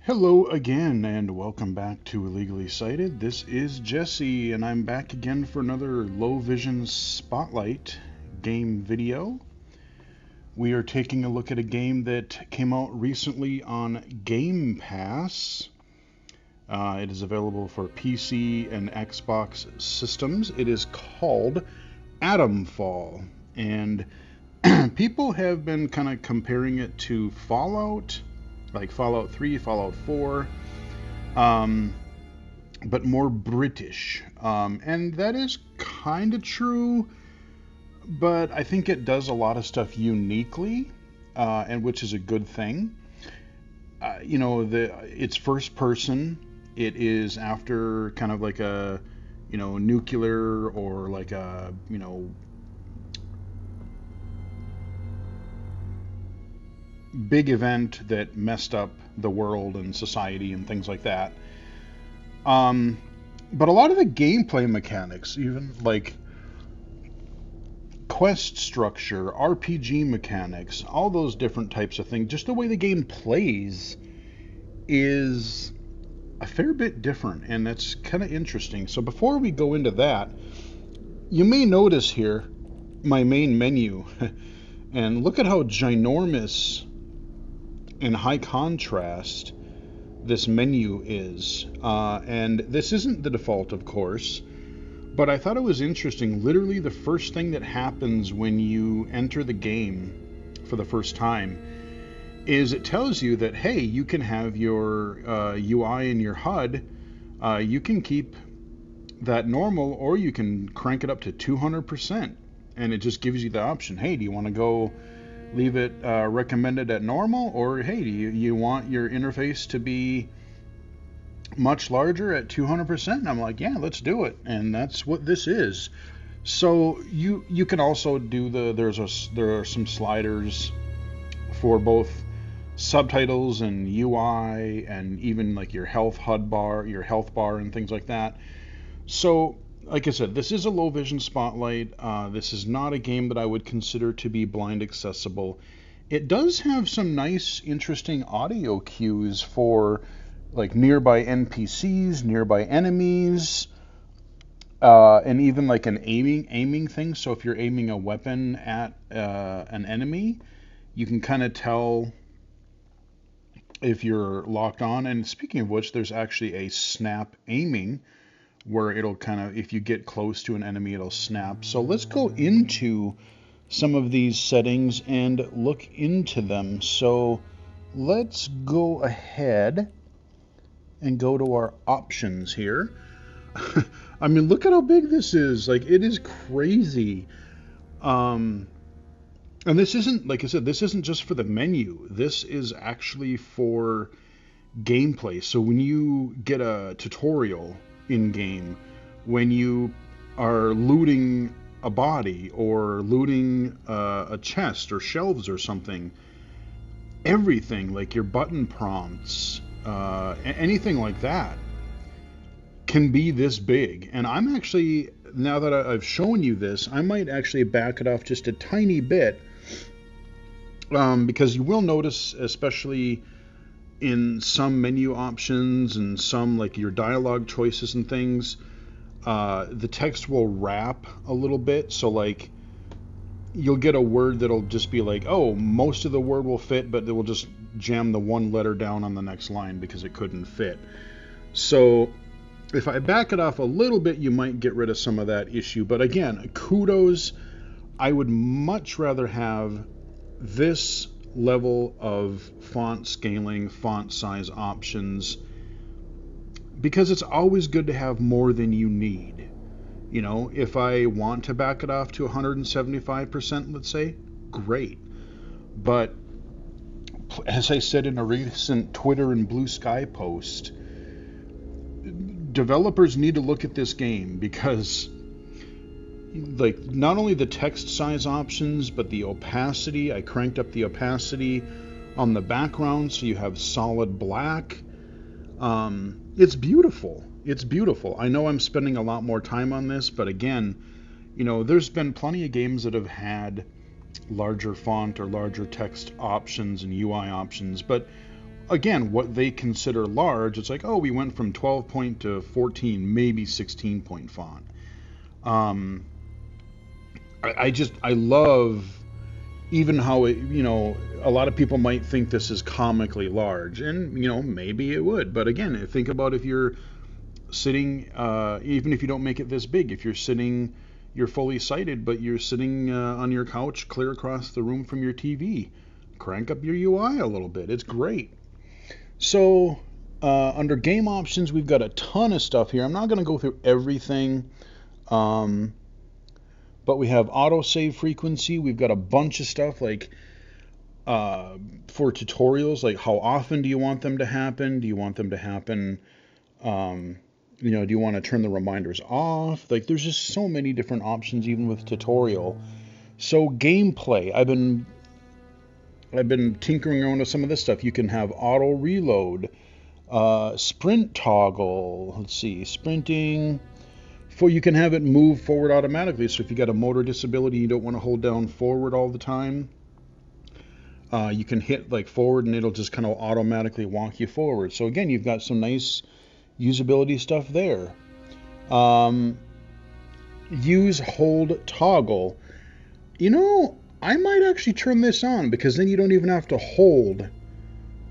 Hello again, and welcome back to Illegally Cited. This is Jesse, and I'm back again for another Low Vision Spotlight game video. We are taking a look at a game that came out recently on Game Pass. It is available for PC and Xbox systems. It is called Atomfall, and people have been kind of comparing it to Fallout, like Fallout 3, Fallout 4, um, but more British. And that is kind of true, but I think it does a lot of stuff uniquely, and which is a good thing. It's first person. It is after kind of like a, nuclear or like a, big event that messed up the world and society and things like that. Um, but a lot of the gameplay mechanics, even like quest structure, RPG mechanics, all those different types of things, just the way the game plays is a fair bit different, and that's kind of interesting. So before we go into that, you may notice here my main menu, and look at how ginormous and high contrast this menu is. And this isn't the default, of course, but I thought it was interesting. Literally, the first thing that happens when you enter the game for the first time is it tells you that, hey, you can have your UI and your HUD, you can keep that normal, or you can crank it up to 200%. And it just gives you the option, hey, do you want to go leave it recommended at normal, or hey, do you want your interface to be much larger at 200%? And I'm like, yeah, let's do it. And that's what this is. So you can also do there are some sliders for both subtitles and UI, and even like your health HUD bar, your health bar, and things like that. So like I said, this is a low vision spotlight. This is not a game that I would consider to be blind accessible. It does have some nice, interesting audio cues for like nearby NPCs, nearby enemies, and even like an aiming thing. So if you're aiming a weapon at an enemy, you can kind of tell if you're locked on. And speaking of which, there's actually a snap aiming, where it'll kind of, if you get close to an enemy, it'll snap. So let's go into some of these settings and look into them. So let's go ahead and go to our options here. I mean, look at how big this is. Like, it is crazy. And this isn't, like I said, this isn't just for the menu. This is actually for gameplay. So when you get a tutorial in game, when you are looting a body or looting a chest or shelves or something, everything like your button prompts, anything like that can be this big. And I'm actually, now that I've shown you this, I might actually back it off just a tiny bit, because you will notice, especially in some menu options and some like your dialogue choices and things, the text will wrap a little bit. So like you'll get a word that'll just be like, oh, most of the word will fit, but it will just jam the one letter down on the next line because it couldn't fit. So if I back it off a little bit, you might get rid of some of that issue. But again, kudos. I would much rather have this level of font scaling, font size options, because it's always good to have more than you need. You know, if I want to back it off to 175%, let's say, great. But as I said in a recent Twitter and Blue Sky post, developers need to look at this game, because like not only the text size options, but the opacity. I cranked up the opacity on the background so you have solid black. It's beautiful. It's beautiful. I know I'm spending a lot more time on this, but again, there's been plenty of games that have had larger font or larger text options and UI options, but again, what they consider large, it's like, oh, we went from 12 point to 14, maybe 16 point font. Um, I love even how it, a lot of people might think this is comically large, and maybe it would. But again, think about if you're sitting, even if you don't make it this big, if you're sitting, you're fully sighted, but you're sitting on your couch clear across the room from your TV. Crank up your UI a little bit. It's great. So under game options, we've got a ton of stuff here. I'm not going to go through everything, but we have autosave frequency. We've got a bunch of stuff like for tutorials, like how often do you want them to happen? Do you want them to happen? Do you want to turn the reminders off? Like, there's just so many different options, even with tutorial. So gameplay, I've been tinkering around with some of this stuff. You can have auto reload, sprint toggle. Let's see, sprinting. You can have it move forward automatically. So if you got a motor disability, you don't want to hold down forward all the time. You can hit like forward, and it'll just kind of automatically walk you forward. So again, you've got some nice usability stuff there. Use hold toggle. I might actually turn this on, because then you don't even have to hold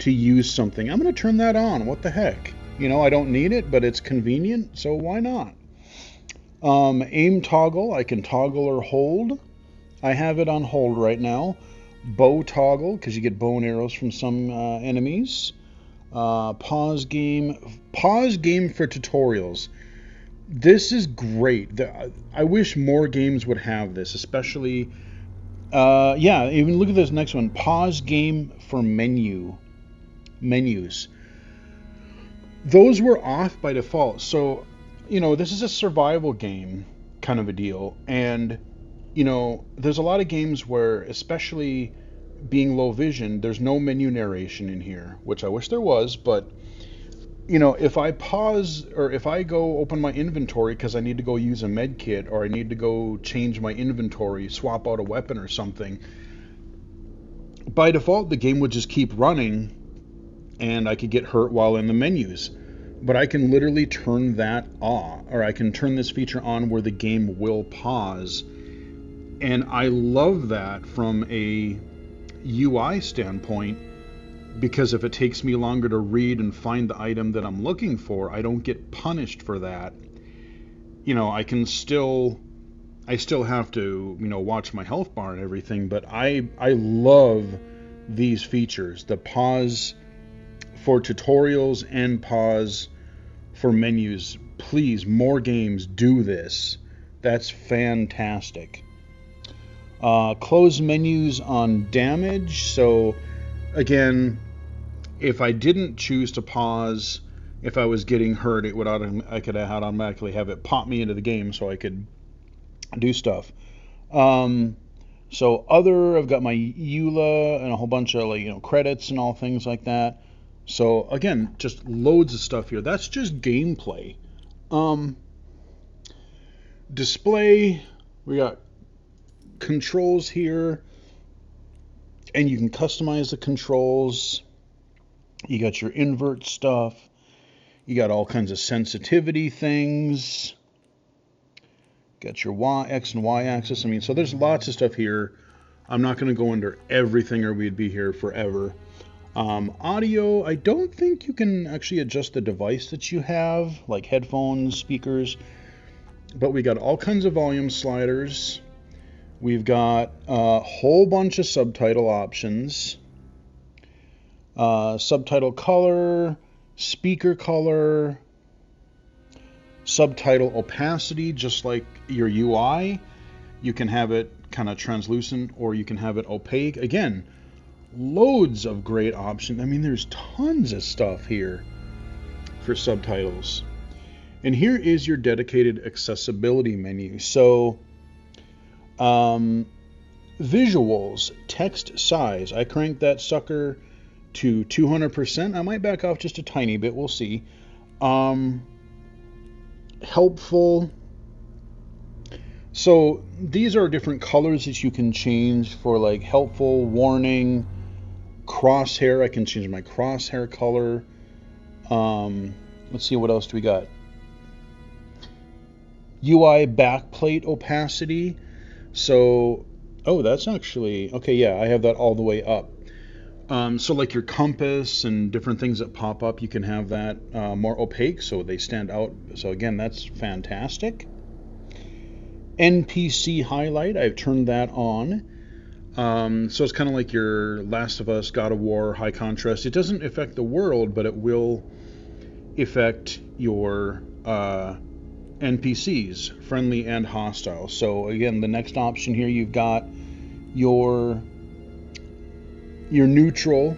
to use something. I'm going to turn that on. What the heck? I don't need it, but it's convenient, so why not? Aim toggle. I can toggle or hold. I have it on hold right now. Bow toggle, because you get bow and arrows from some enemies. Pause game for tutorials. This is great. I wish more games would have this, especially even look at this next one. Pause game for menus. Those were off by default. So, this is a survival game kind of a deal, and there's a lot of games where, especially being low vision, there's no menu narration in here, which I wish there was. But if I pause, or if I go open my inventory because I need to go use a med kit, or I need to go change my inventory, swap out a weapon or something, by default the game would just keep running and I could get hurt while in the menus. But I can literally turn that off, or I can turn this feature on where the game will pause. And I love that from a UI standpoint, because if it takes me longer to read and find the item that I'm looking for, I don't get punished for that. I still have to, watch my health bar and everything, but I love these features. The pause for tutorials and pause for menus. Please, more games do this. That's fantastic. Close menus on damage. So again, if I didn't choose to pause, if I was getting hurt, I could automatically have it pop me into the game so I could do stuff. So I've got my EULA and a whole bunch of credits and all things like that. So again, just loads of stuff here. That's just gameplay. Display, we got controls here, and you can customize the controls. You got your invert stuff. You got all kinds of sensitivity things. Got your X and Y axis. So there's lots of stuff here. I'm not going to go into everything, or we'd be here forever. Audio, I don't think you can actually adjust the device that you have, like headphones, speakers. But we got all kinds of volume sliders. We've got a whole bunch of subtitle options. Subtitle color, speaker color, subtitle opacity, just like your UI. You can have it kind of translucent, or you can have it opaque. Again, loads of great options. There's tons of stuff here for subtitles. And here is your dedicated accessibility menu. So, visuals, text size. I cranked that sucker to 200%. I might back off just a tiny bit. We'll see. Helpful. So these are different colors that you can change for, like, helpful, warning, Crosshair, I can change my crosshair color. Let's see, what else do we got? UI backplate opacity. So, oh, that's actually, okay, yeah, I have that all the way up. So like your compass and different things that pop up, you can have that more opaque so they stand out. So again, that's fantastic. NPC highlight, I've turned that on. So it's kind of like your Last of Us, God of War, high contrast. It doesn't affect the world, but it will affect your NPCs, friendly and hostile. So again, the next option here, you've got your neutral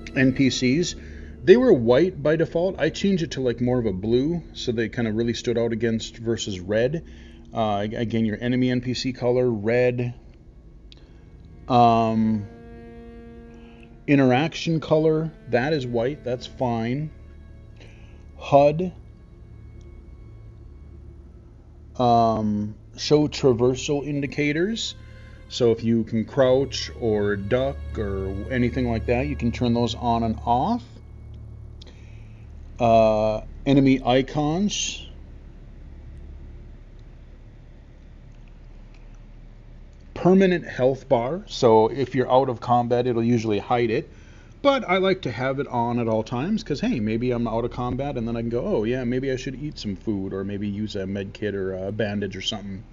NPCs. They were white by default. I changed it to like more of a blue, so they kind of really stood out against versus red. Again, your enemy NPC color, red. Interaction color, that is white, that's fine. HUD, show traversal indicators. So if you can crouch or duck or anything like that, you can turn those on and off. Enemy icons. Permanent health bar. So if you're out of combat, it'll usually hide it. But I like to have it on at all times because, hey, maybe I'm out of combat and then I can go, oh, yeah, maybe I should eat some food or maybe use a med kit or a bandage or something.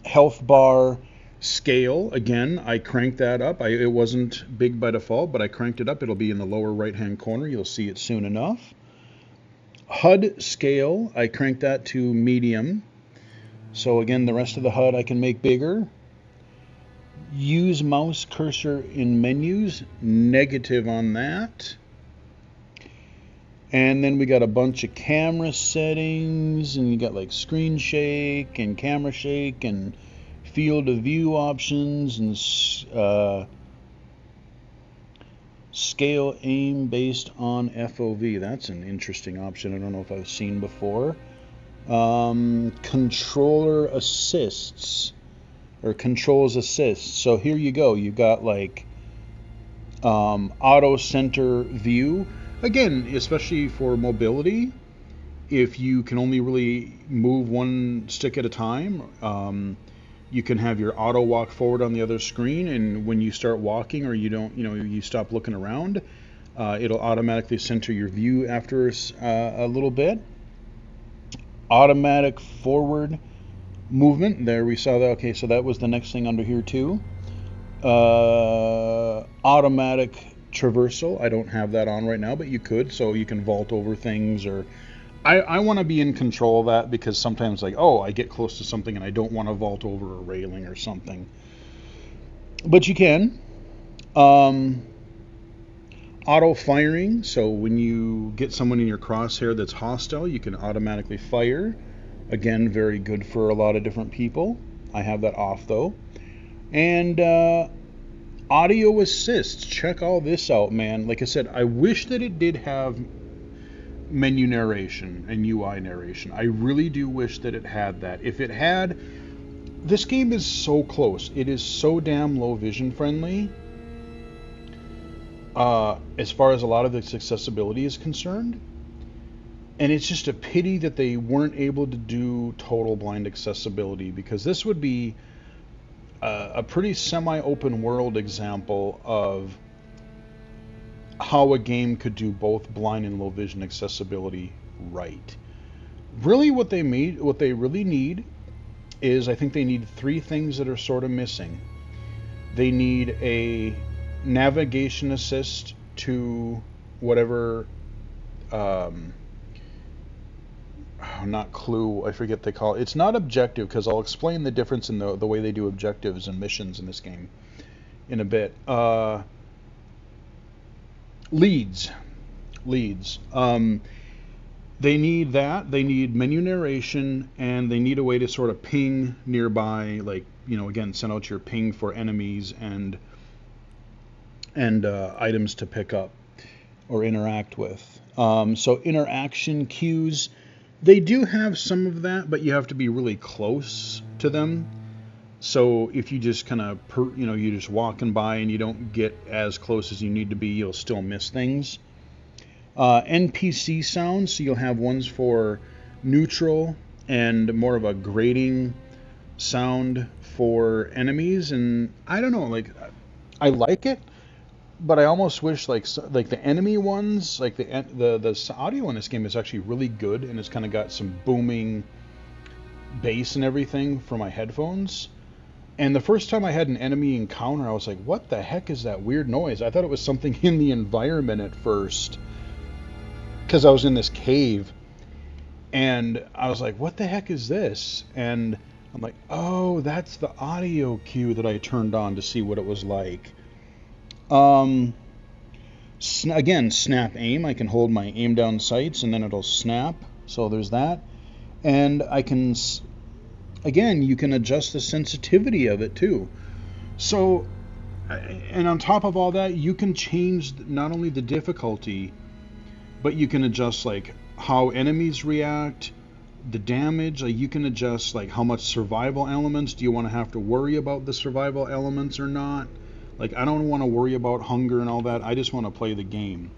Health bar scale, again, I cranked that up. It wasn't big by default, but I cranked it up. It'll be in the lower right-hand corner. You'll see it soon enough. HUD scale, I cranked that to medium. So again, the rest of the HUD I can make bigger. Use mouse cursor in menus, negative on that. And then we got a bunch of camera settings, and you got like screen shake and camera shake and field of view options and scale aim based on FOV. That's an interesting option. I don't know if I've seen before. Controller assists or controls assist. So here you go. You've got like auto center view. Again, especially for mobility, if you can only really move one stick at a time, you can have your auto walk forward on the other screen, and when you start walking or you stop looking around, it'll automatically center your view after a little bit. Automatic forward movement. There we saw that. Okay, so that was the next thing under here too. Automatic traversal. I don't have that on right now, but you could, so you can vault over things, or I want to be in control of that because sometimes like, oh, I get close to something and I don't want to vault over a railing or something. But you can. Auto firing, so when you get someone in your crosshair that's hostile, you can automatically fire. Again, very good for a lot of different people. I have that off though. And audio assist, check all this out, man. Like I said, I wish that it did have menu narration and UI narration. I really do wish that it had that. If it had, this game is so close. It is so damn low vision friendly. As far as a lot of its accessibility is concerned. And it's just a pity that they weren't able to do total blind accessibility, because this would be a pretty semi-open world example of how a game could do both blind and low vision accessibility right. Really what they really need is, I think they need three things that are sort of missing. They need a navigation assist to whatever, not clue, I forget they call it. It's not objective, because I'll explain the difference in the way they do objectives and missions in this game in a bit. Leads. They need that. They need menu narration, and they need a way to sort of ping nearby, like, again, send out your ping for enemies and items to pick up or interact with. So interaction cues, they do have some of that, but you have to be really close to them. So if you just kind of, you're just walking by and you don't get as close as you need to be, you'll still miss things. NPC sounds, so you'll have ones for neutral and more of a grating sound for enemies. And I don't know, like I like it, but I almost wish like the enemy ones, like the audio in this game is actually really good, and it's kind of got some booming bass and everything for my headphones. And the first time I had an enemy encounter, I was like, what the heck is that weird noise? I thought it was something in the environment at first, because I was in this cave, and I was like, what the heck is this? And I'm like, oh, that's the audio cue that I turned on to see what it was like. Um, Again, snap aim. I can hold my aim down sights and then it'll snap. So there's that. And I can, again, you can adjust the sensitivity of it too. So, and on top of all that, you can change not only the difficulty, but you can adjust like how enemies react, the damage. Like you can adjust like how much survival elements. Do you want to have to worry about the survival elements or not? Like I don't want to worry about hunger and all that. I just want to play the game.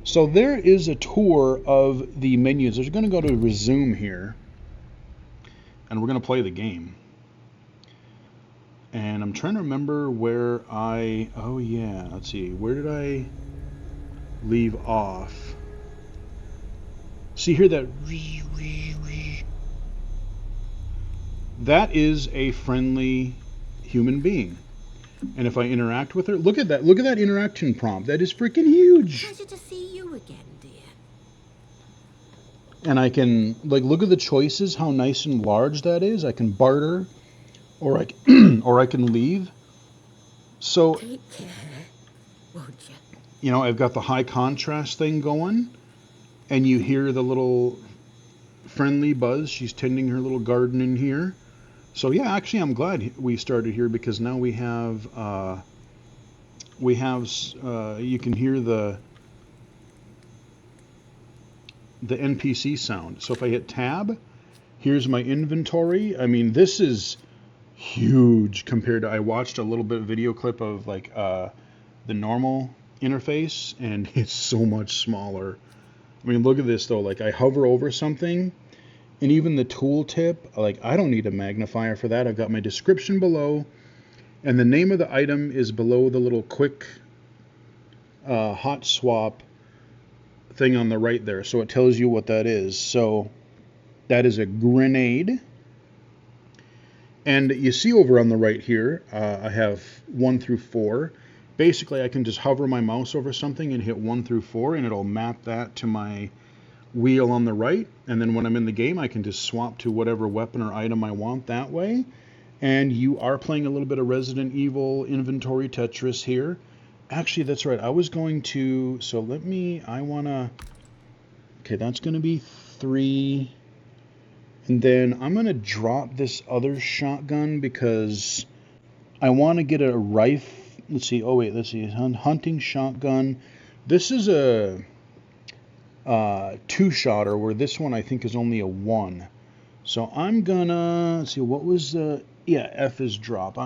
So there is a tour of the menus. We're going to go to resume here, and we're going to play the game. And I'm trying to remember where oh yeah, let's see, where did I leave off? See here that is a friendly human being. And if I interact with her, look at that interaction prompt. That is freaking huge. Pleasure to see you again, dear. And I can look at the choices, how nice and large that is. I can barter, or or I can leave. So Take care, won't you? I've got the high contrast thing going, and you hear the little friendly buzz. She's tending her little garden in here. So yeah, actually, I'm glad we started here because now we have you can hear the NPC sound. So if I hit tab, here's my inventory. I mean, this is huge compared to, I watched a little bit of video clip of like the normal interface, and it's so much smaller. I mean, look at this though. Like I hover over something, and even the tooltip, like I don't need a magnifier for that. I've got my description below, and the name of the item is below the little quick hot swap thing on the right there. So it tells you what that is. So that is a grenade. And you see over on the right here, I have 1 through 4. Basically, I can just hover my mouse over something and hit 1 through 4, and it'll map that to my wheel on the right. And then when I'm in the game, I can just swap to whatever weapon or item I want that way. And you are playing a little bit of Resident Evil inventory Tetris here. Actually, that's right. I was going to... So I want to... Okay, that's going to be 3... And then I'm going to drop this other shotgun because I want to get a rifle. Let's see. Oh, wait. Let's see. Hunting shotgun. This is a 2-shotter, where this one I think is only a 1. So I'm going to... Let's see. What was the... Yeah, F is drop.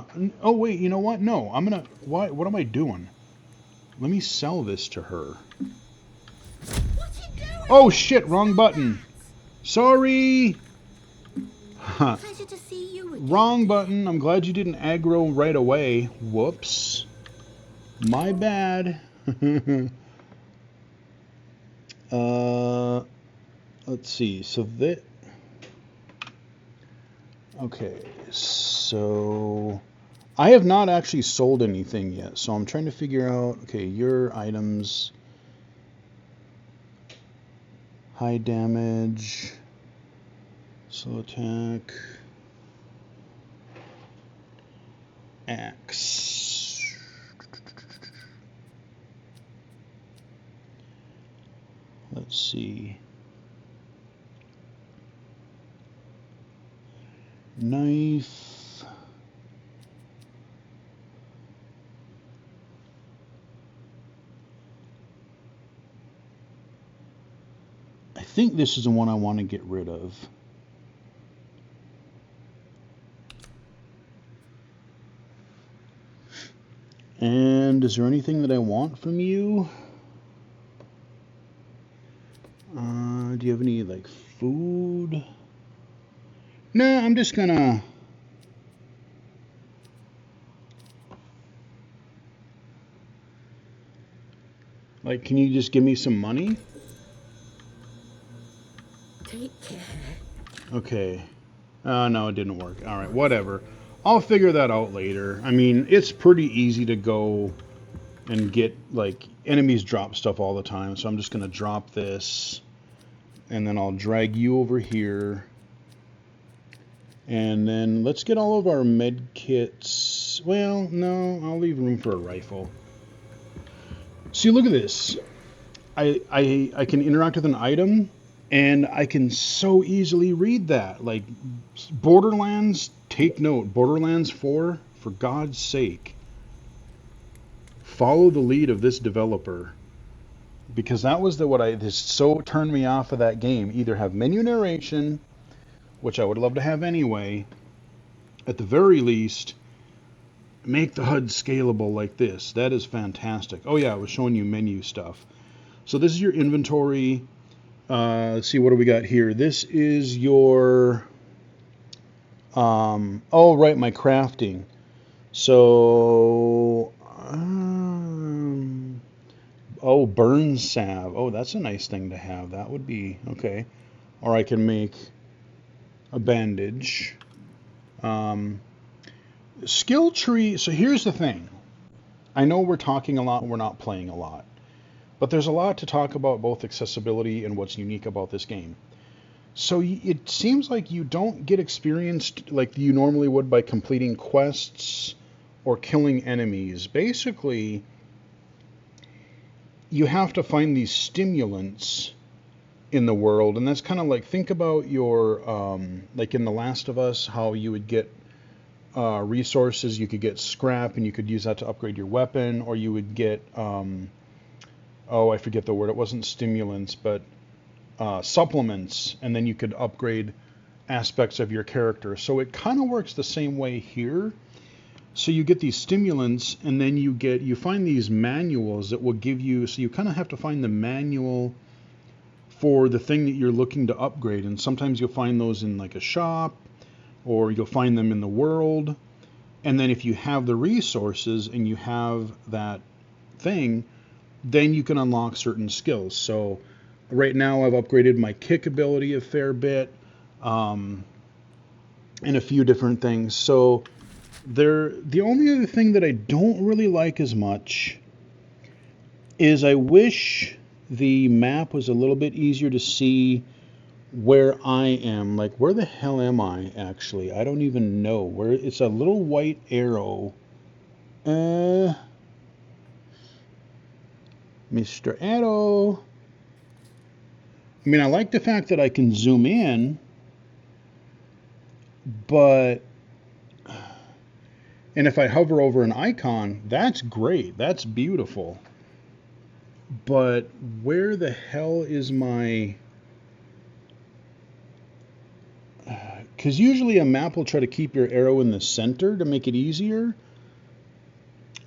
Oh, wait. You know what? No. I'm going to... What am I doing? Let me sell this to her. What you doing? Oh, shit. Wrong button. Sorry. Pleasure to see you again. Wrong button. I'm glad you didn't aggro right away. Whoops. My bad. Let's see. So that... Okay. So... I have not actually sold anything yet. So I'm trying to figure out... Okay, your items... High damage... Slow attack. Axe. Let's see. Knife. I think this is the one I want to get rid of. And is there anything that I want from you? Do you have any, like, food? Nah, I'm just gonna... Like, can you just give me some money? Take care. Okay. No, it didn't work. All right, whatever. I'll figure that out later. I mean, it's pretty easy to go and get, like, enemies drop stuff all the time. So I'm just going to drop this. And then I'll drag you over here. And then let's get all of our med kits. Well, no, I'll leave room for a rifle. See, look at this. I can interact with an item, and I can so easily read that. Like, Borderlands, take note. Borderlands 4, for God's sake, follow the lead of this developer. Because that was this so turned me off of that game. Either have menu narration, which I would love to have anyway. At the very least, make the HUD scalable like this. That is fantastic. Oh yeah, I was showing you menu stuff. So this is your inventory. Let's see, what do we got here? This is your... oh, right, my crafting. So... oh, burn salve. Oh, that's a nice thing to have. That would be... Okay. Or I can make a bandage. Skill tree. So here's the thing. I know we're talking a lot and we're not playing a lot. But there's a lot to talk about, both accessibility and what's unique about this game. So it seems like you don't get experienced like you normally would by completing quests or killing enemies. Basically, you have to find these stimulants in the world. And that's kind of like, think about your, like in The Last of Us, how you would get resources. You could get scrap and you could use that to upgrade your weapon, or you would get... oh, I forget the word. It wasn't stimulants, but supplements, and then you could upgrade aspects of your character. So it kind of works the same way here. So you get these stimulants, and then you find these manuals that will give you. So you kind of have to find the manual for the thing that you're looking to upgrade, and sometimes you'll find those in like a shop, or you'll find them in the world. And then if you have the resources and you have that thing, then you can unlock certain skills. So right now I've upgraded my kick ability a fair bit, and a few different things. So the only other thing that I don't really like as much is I wish the map was a little bit easier to see where I am. Like, where the hell am I actually? I don't even know. Where it's a little white arrow. Mr. Arrow. I mean, I like the fact that I can zoom in, but... And if I hover over an icon, that's great. That's beautiful. But where the hell is my... Because usually a map will try to keep your arrow in the center to make it easier.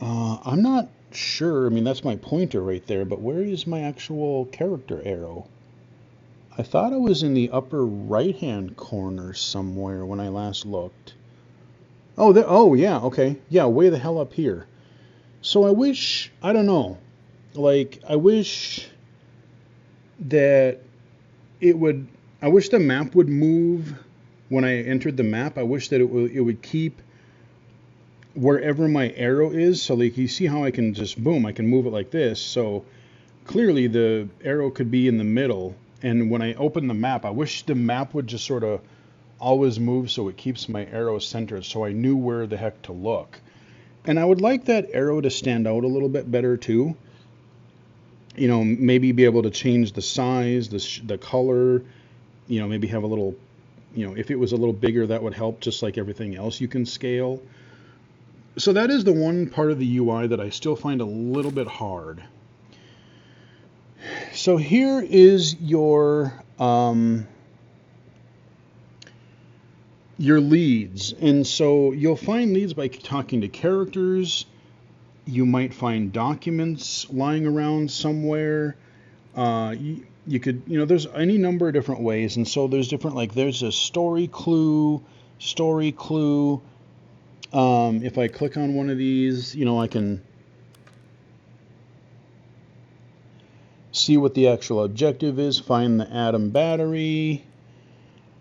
I'm not sure. I mean, that's my pointer right there, but where is my actual character arrow? I thought it was in the upper right-hand corner somewhere when I last looked. Oh, oh yeah, okay. Yeah, way the hell up here. So I wish, I don't know, like, I wish that I wish the map would move when I entered the map. I wish that it would keep wherever my arrow is. So like, you see how I can just, boom, I can move it like this. So clearly the arrow could be in the middle. And when I open the map, I wish the map would just sort of always move so it keeps my arrow centered, so I knew where the heck to look. And I would like that arrow to stand out a little bit better too. You know, maybe be able to change the size, the color, you know, maybe have a little, you know, if it was a little bigger, that would help, just like everything else you can scale. So that is the one part of the UI that I still find a little bit hard. So here is your leads. And so you'll find leads by talking to characters. You might find documents lying around somewhere. You could, there's any number of different ways. And so there's different, like, there's a story clue, story clue. If I click on one of these, I can see what the actual objective is, find the atom battery.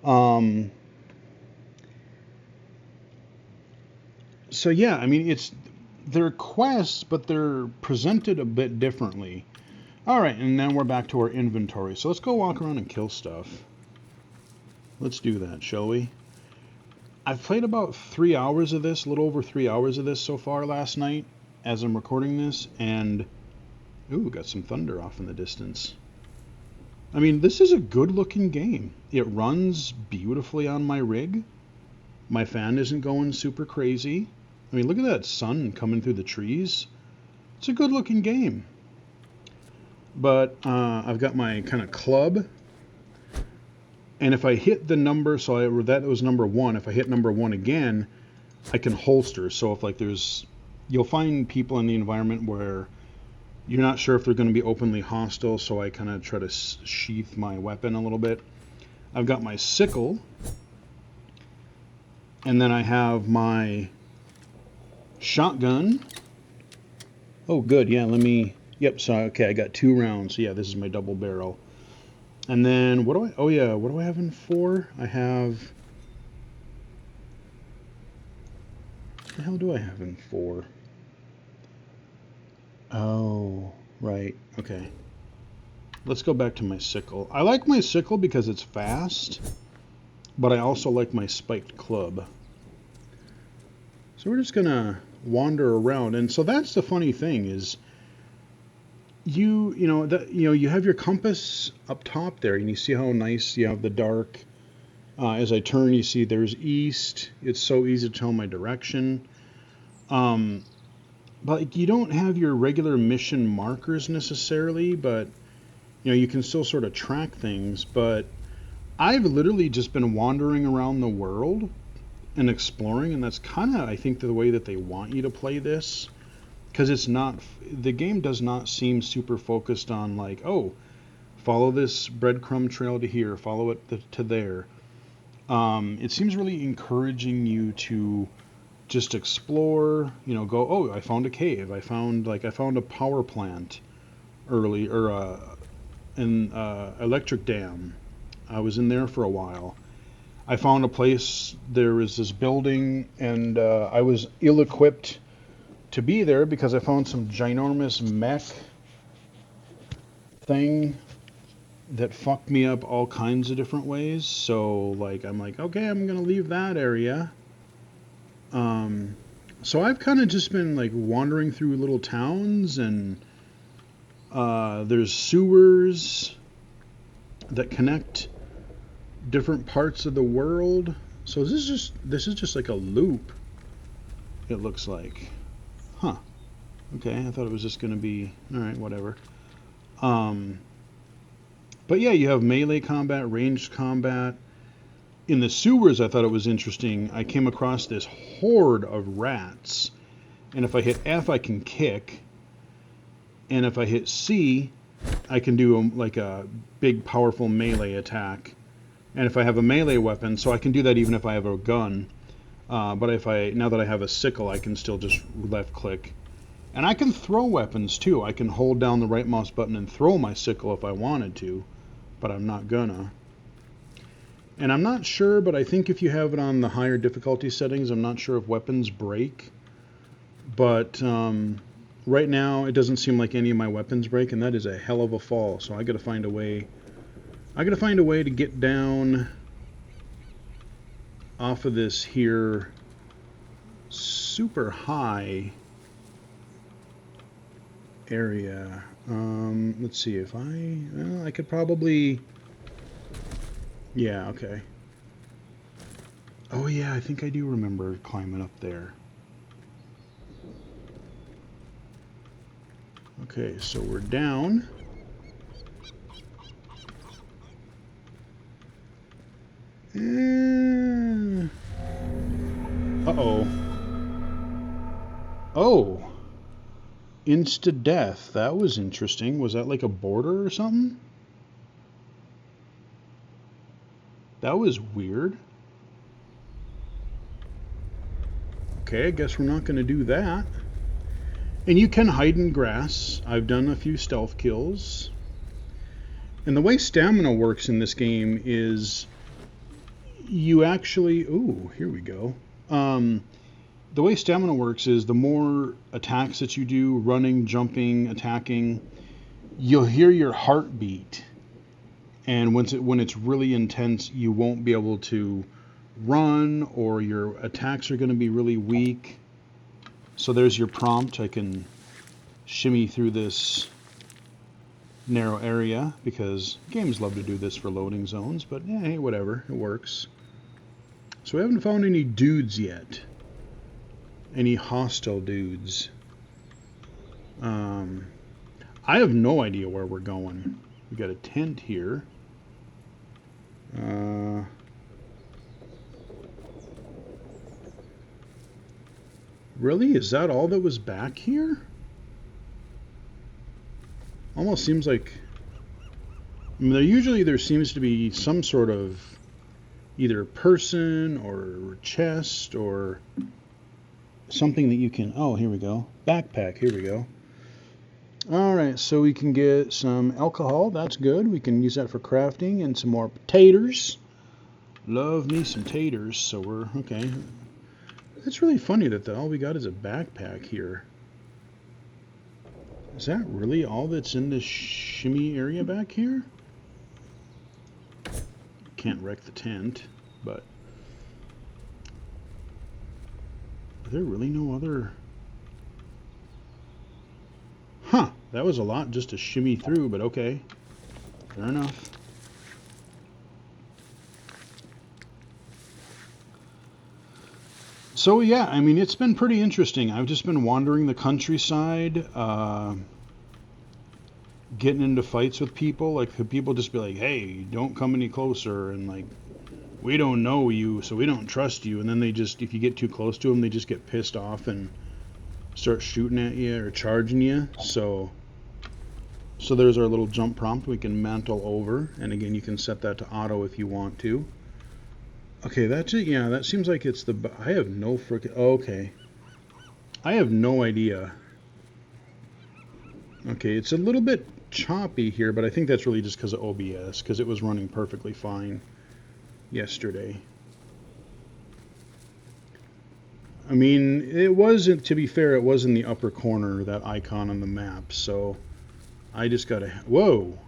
So yeah, I mean, they're quests, but they're presented a bit differently. All right, and then we're back to our inventory. So let's go walk around and kill stuff. Let's do that, shall we? I've played about 3 hours of this, a little over 3 hours of this so far last night as I'm recording this, and ooh, got some thunder off in the distance. I mean, this is a good looking game. It runs beautifully on my rig. My fan isn't going super crazy. I mean, look at that sun coming through the trees. It's a good looking game. But I've got my kind of club. And if I hit the number, that was number 1. If I hit number 1 again, I can holster. So if you'll find people in the environment where you're not sure if they're going to be openly hostile. So I kind of try to sheath my weapon a little bit. I've got my sickle. And then I have my shotgun. Oh, good. Yeah, yep, so, okay, I got 2 rounds. So, yeah, this is my double barrel. And then, what do I have in 4? I have, what the hell do I have in 4? Oh, right, okay. Let's go back to my sickle. I like my sickle because it's fast, but I also like my spiked club. So we're just gonna wander around, and so that's the funny thing is, you have your compass up top there, and you see how nice you have the dark. As I turn, you see there's east. It's so easy to tell my direction. But you don't have your regular mission markers necessarily, but you can still sort of track things. But I've literally just been wandering around the world and exploring, and that's kind of, I think, the way that they want you to play this. Because the game does not seem super focused on like, oh, follow this breadcrumb trail to here, follow it to there. It seems really encouraging you to just explore, go, oh, I found a cave. I found a power plant early, or an electric dam. I was in there for a while. I found a place, there was this building, and I was ill-equipped to be there because I found some ginormous mech thing that fucked me up all kinds of different ways. So I'm like, okay, I'm gonna leave that area. So I've kind of just been like wandering through little towns, and there's sewers that connect different parts of the world. So this is just like a loop, it looks like. Huh. Okay, I thought it was just going to be, alright, whatever. But yeah, you have melee combat, ranged combat. In the sewers, I thought it was interesting. I came across this horde of rats. And if I hit F, I can kick. And if I hit C, I can do like a big, powerful melee attack. And if I have a melee weapon, so I can do that even if I have a gun. But now that I have a sickle, I can still just left click. And I can throw weapons too. I can hold down the right mouse button and throw my sickle if I wanted to, but I'm not gonna. And I'm not sure, but I think if you have it on the higher difficulty settings, I'm not sure if weapons break. But right now, it doesn't seem like any of my weapons break, and that is a hell of a fall. So I gotta find a way. To get down off of this here super high area. Let's see if I could probably, yeah, okay. Oh yeah, I think I do remember climbing up there. Okay, so we're down. Uh-oh. Oh. Insta-death. That was interesting. Was that like a border or something? That was weird. Okay, I guess we're not going to do that. And you can hide in grass. I've done a few stealth kills. And the way stamina works in this game is you actually... Ooh, here we go. The way stamina works is the more attacks that you do, running, jumping, attacking, you'll hear your heartbeat. And when it's really intense, you won't be able to run, or your attacks are going to be really weak. So there's your prompt. I can shimmy through this narrow area because games love to do this for loading zones, but yeah, hey, whatever, it works. So we haven't found any dudes yet. Any hostile dudes. I have no idea where we're going. We got a tent here. Really? Is that all that was back here? Almost seems like... I mean, there seems to be some sort of either person or chest or something that you can... Oh, here we go. Backpack. Here we go. Alright, so we can get some alcohol. That's good. We can use that for crafting, and some more potatoes. Love me some taters. So we're... Okay. It's really funny that all we got is a backpack here. Is that really all that's in this shimmy area back here? Can't wreck the tent, but... Are there really no other... Huh, that was a lot just to shimmy through, but okay. Fair enough. So yeah, I mean, it's been pretty interesting. I've just been wandering the countryside, getting into fights with people. Like, people just be like, hey, don't come any closer, and like, we don't know you, so we don't trust you. And then they just, if you get too close to them, they just get pissed off and start shooting at you or charging you. So there's our little jump prompt. We can mantle over, and again, you can set that to auto if you want to. Okay, that's it. Yeah, that seems like it's the... I have no frickin'... Oh, okay. I have no idea. Okay, it's a little bit choppy here, but I think that's really just because of OBS, because it was running perfectly fine yesterday. I mean, it wasn't, to be fair, it was in the upper corner, that icon on the map, so I just gotta... Whoa!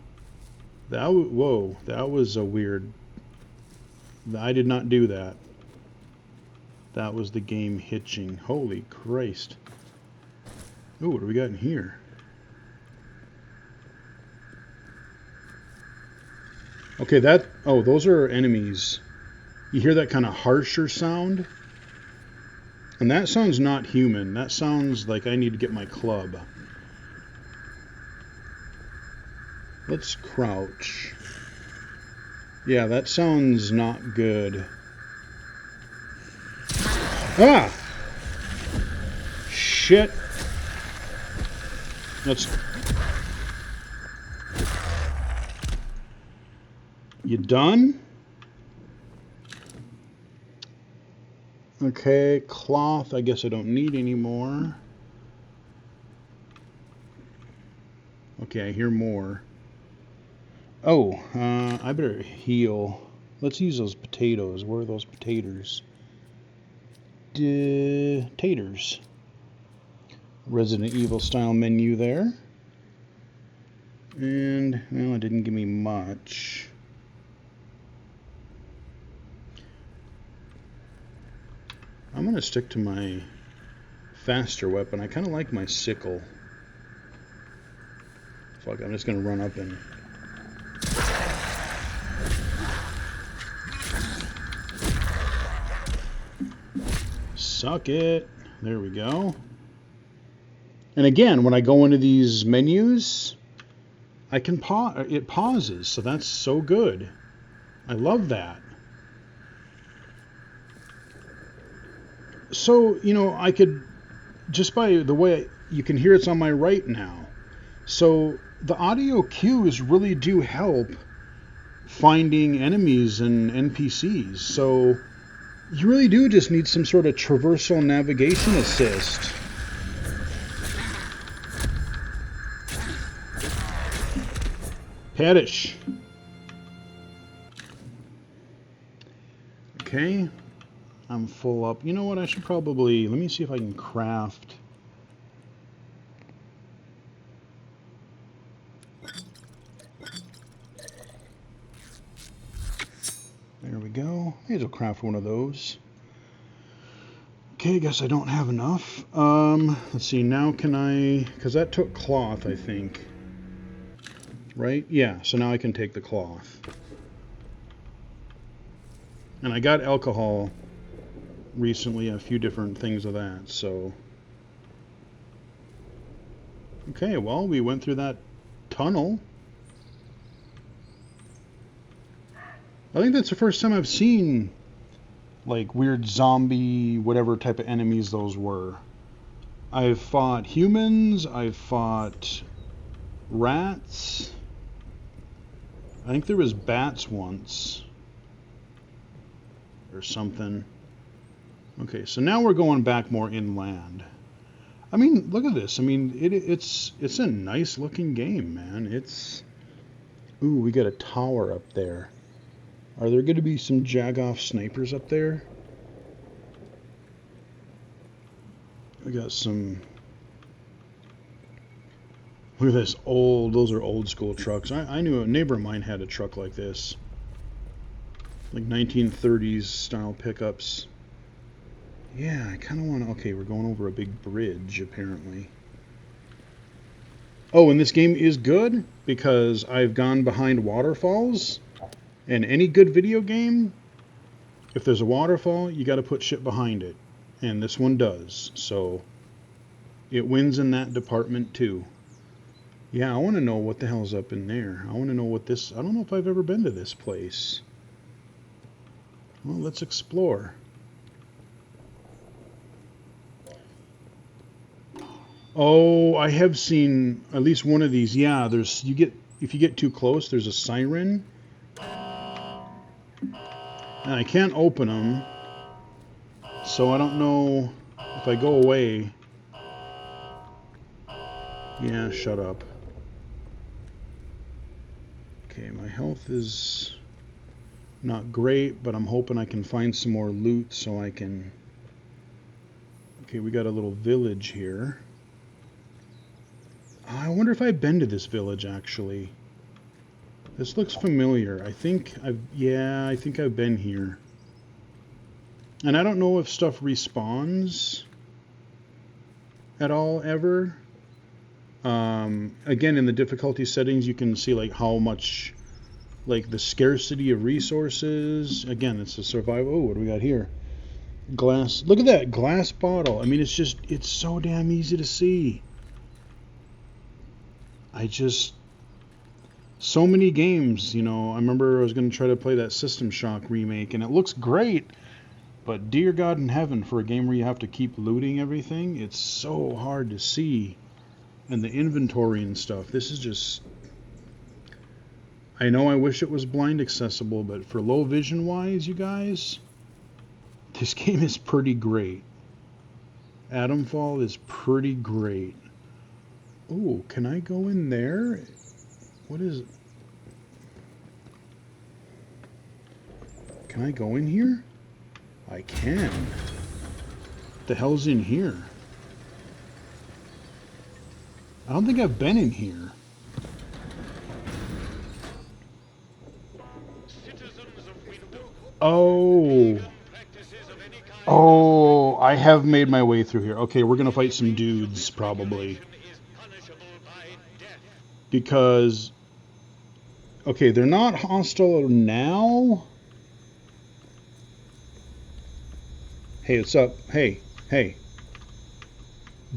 Whoa, that was a weird... I did not do that. That was the game hitching. Holy Christ. Ooh, what do we got in here? Okay, that... Oh, those are enemies. You hear that kind of harsher sound? And that sounds not human. That sounds like I need to get my club. Let's crouch. Yeah, that sounds not good. Ah! Shit. Let's... You done? Okay, cloth, I guess I don't need anymore. Okay, I hear more. Oh, I better heal. Let's use those potatoes. Where are those potatoes? Taters. Resident Evil style menu there. And, well, it didn't give me much. I'm going to stick to my faster weapon. I kind of like my sickle. Fuck, I'm just going to run up and... Suck it. There we go. And again, when I go into these menus, I can pause. It pauses, so that's so good. I love that. So, you know, I could, just by the way, you can hear it's on my right now. So the audio cues really do help finding enemies and NPCs. So you really do just need some sort of traversal navigation assist. Paddish. Okay. I'm full up. You know what? I should probably... Let me see if I can craft... There we go. May as well craft one of those. Okay, I guess I don't have enough. Let's see. Now can I... Because that took cloth, I think. Right? Yeah, so now I can take the cloth. And I got alcohol recently, a few different things of that, so... Okay, well, we went through that tunnel. I think that's the first time I've seen, like, weird zombie, whatever type of enemies those were. I've fought humans, I've fought rats. I think there was bats once. Or something. Okay, so now we're going back more inland. I mean, look at this. I mean, it's a nice looking game, man. It's... Ooh, we got a tower up there. Are there going to be some Jagoff snipers up there? We got some... Look at this old... Those are old school trucks. I knew a neighbor of mine had a truck like this. Like 1930s style pickups. Yeah, I kind of want to... Okay, we're going over a big bridge, apparently. Oh, and this game is good because I've gone behind waterfalls. And any good video game, if there's a waterfall, you got to put shit behind it. And this one does. So it wins in that department too. Yeah, I want to know what the hell's up in there. I want to know what this... I don't know if I've ever been to this place. Well, let's explore. Oh, I have seen at least one of these. Yeah, there's... You get... If you get too close, there's a siren. And I can't open them, so I don't know if I go away. Yeah, shut up. Okay, my health is not great, but I'm hoping I can find some more loot so I can... Okay, we got a little village here. I wonder if I've been to this village, actually. This looks familiar. I think I've been here. And I don't know if stuff respawns at all ever. Again, in the difficulty settings, you can see like how much, like the scarcity of resources. Again, it's a survival. Oh, what do we got here? Glass. Look at that glass bottle. I mean, it's so damn easy to see. So many games, you know, I remember I was going to try to play that System Shock remake, and it looks great, but dear God in heaven, for a game where you have to keep looting everything, it's so hard to see, and the inventory and stuff, this is just... I know I wish it was blind accessible, but for low vision wise, you guys, this game is pretty great. Atomfall is pretty great. Ooh, can I go in there? What is it? Can I go in here? I can. What the hell's in here? I don't think I've been in here. Oh. Oh, I have made my way through here. Okay, we're gonna fight some dudes, probably. Because... Okay, they're not hostile now. Hey, what's up? Hey, hey.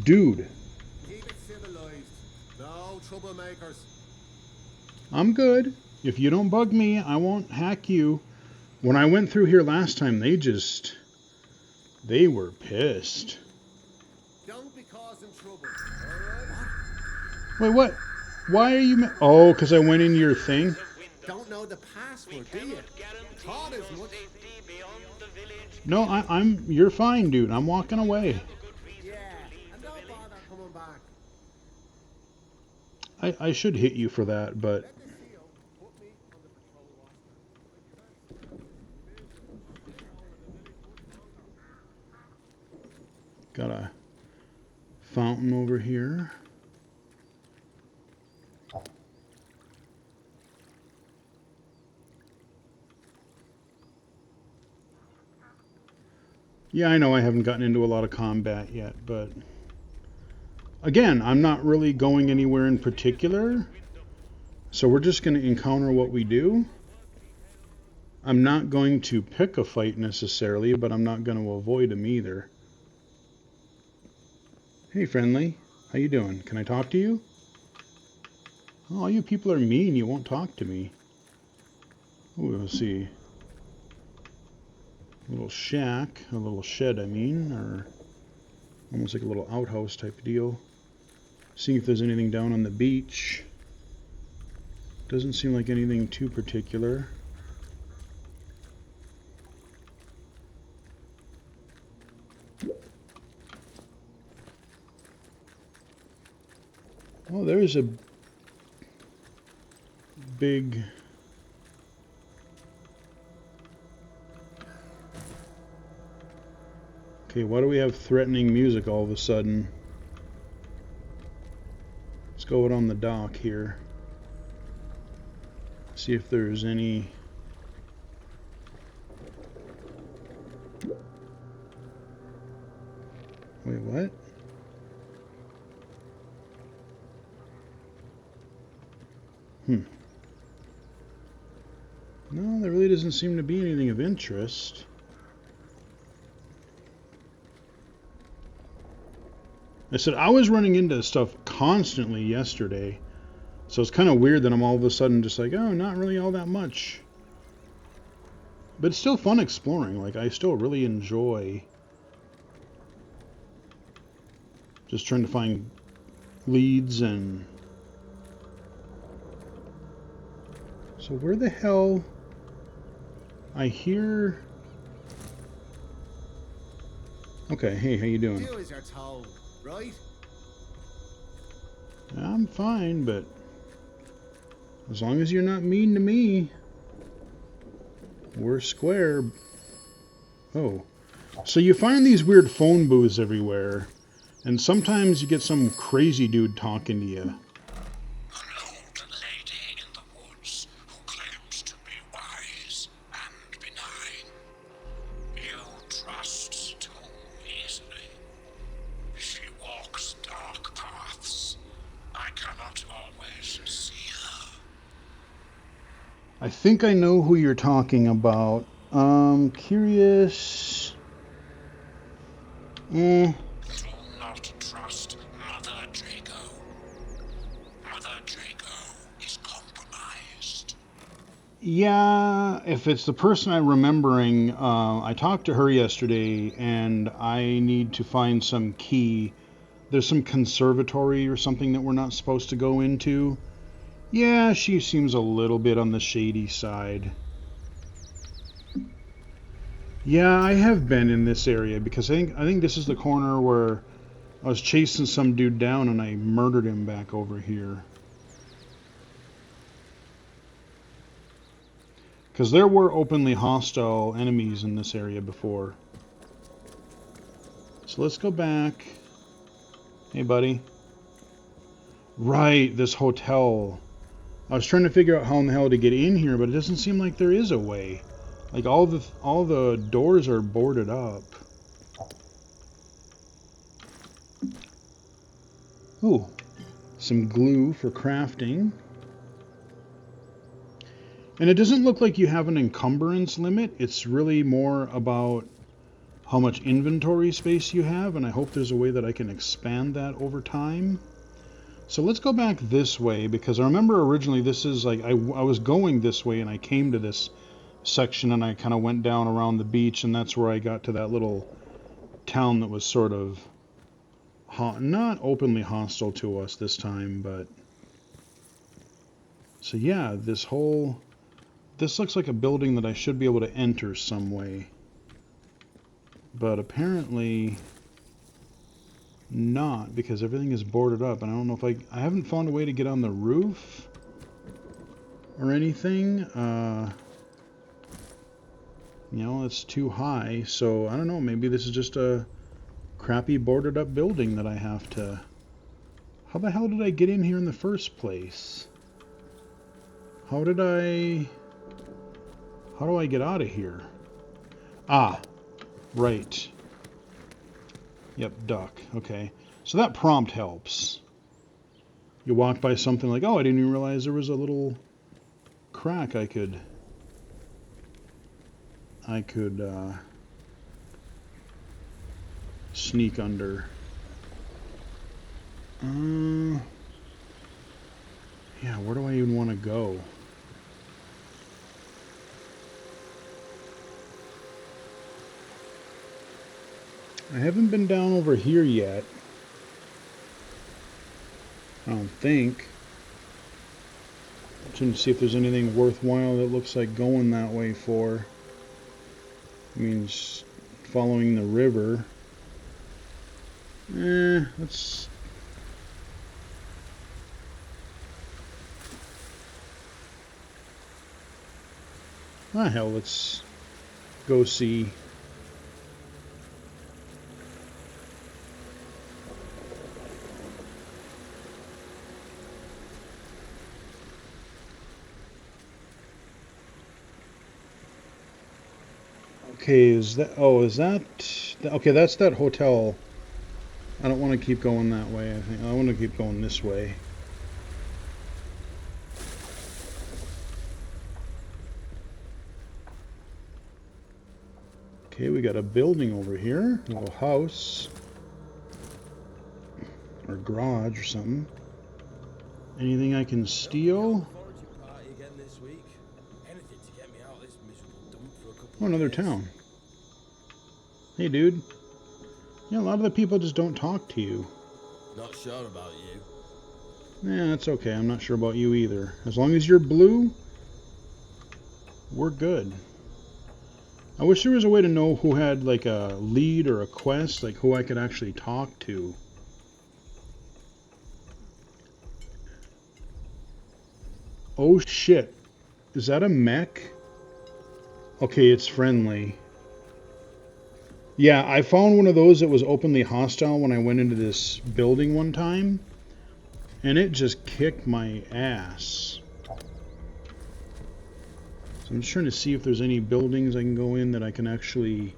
Dude. Keep it civilized. No troublemakers. I'm good. If you don't bug me, I won't hack you. When I went through here last time, they were pissed. Don't be causing trouble. Alright? Wait, what? Why are you... Oh, because I went into your thing? Don't know the password, do you? Thought as much. No, I'm... You're fine, dude. I'm walking away. Yeah, and don't bother coming back. I should hit you for that, but... Let the CO put me on the patrol roster. Got a fountain over here. Yeah, I know I haven't gotten into a lot of combat yet, but... Again, I'm not really going anywhere in particular, so we're just going to encounter what we do. I'm not going to pick a fight necessarily, but I'm not going to avoid them either. Hey, friendly. How you doing? Can I talk to you? Oh, you people are mean. You won't talk to me. Ooh, let's see. A little shack. A little shed, I mean. Or almost like a little outhouse type of deal. Seeing if there's anything down on the beach. Doesn't seem like anything too particular. Oh, there's a big... Okay, why do we have threatening music all of a sudden? Let's go out on the dock here. See if there's any... Wait, what? No, there really doesn't seem to be anything of interest. I said I was running into stuff constantly yesterday, so it's kind of weird that I'm all of a sudden just like, oh, not really all that much. But it's still fun exploring. Like, I still really enjoy just trying to find leads and... So where the hell... I hear... Okay, hey, how you doing? Do as you're told, right? I'm fine, but as long as you're not mean to me, we're square. Oh, so you find these weird phone booths everywhere, and sometimes you get some crazy dude talking to you. An old lady in the woods who claims to be wise and benign. You trust too easily. She walks dark paths. I cannot always see her. I think I know who you're talking about. Curious. Do not trust Mother Draco. Mother Draco is compromised. Yeah, if it's the person I'm remembering, I talked to her yesterday, and I need to find some key. There's some conservatory or something that we're not supposed to go into. Yeah, she seems a little bit on the shady side. Yeah, I have been in this area because I think this is the corner where I was chasing some dude down and I murdered him back over here. Because there were openly hostile enemies in this area before. So let's go back. Hey, buddy. Right, this hotel. I was trying to figure out how in the hell to get in here, but it doesn't seem like there is a way. Like all the doors are boarded up. Ooh, some glue for crafting. And it doesn't look like you have an encumbrance limit. It's really more about how much inventory space you have, and I hope there's a way that I can expand that over time. So let's go back this way, because I remember originally this is like, I was going this way and I came to this section and I kind of went down around the beach, and that's where I got to that little town that was sort of not openly hostile to us this time, but... So yeah, this looks like a building that I should be able to enter some way. But apparently not, because everything is boarded up, and I don't know if I haven't found a way to get on the roof or anything. You know, it's too high, so I don't know, maybe this is just a crappy boarded up building that I have to... How the hell did I get in here in the first place? How do I get out of here? Ah, right. Yep, duck. Okay. So that prompt helps. You walk by something like, oh, I didn't even realize there was a little crack I could sneak under. Yeah, where do I even want to go? I haven't been down over here yet. I don't think. I'm trying to see if there's anything worthwhile that looks like going that way for. I mean, just following the river. Let's... Ah, hell, let's go see. Okay, is that... Oh, is that... Okay, that's that hotel. I don't want to keep going that way, I think. I want to keep going this way. Okay, we got a building over here. A little house. Or garage or something. Anything I can steal? Oh, another town. Hey, dude. Yeah, a lot of the people just don't talk to you. Not sure about you. Yeah, that's okay. I'm not sure about you either. As long as you're blue, we're good. I wish there was a way to know who had like a lead or a quest, like who I could actually talk to. Oh shit. Is that a mech? Okay, it's friendly. Yeah, I found one of those that was openly hostile when I went into this building one time. And it just kicked my ass. So I'm just trying to see if there's any buildings I can go in that I can actually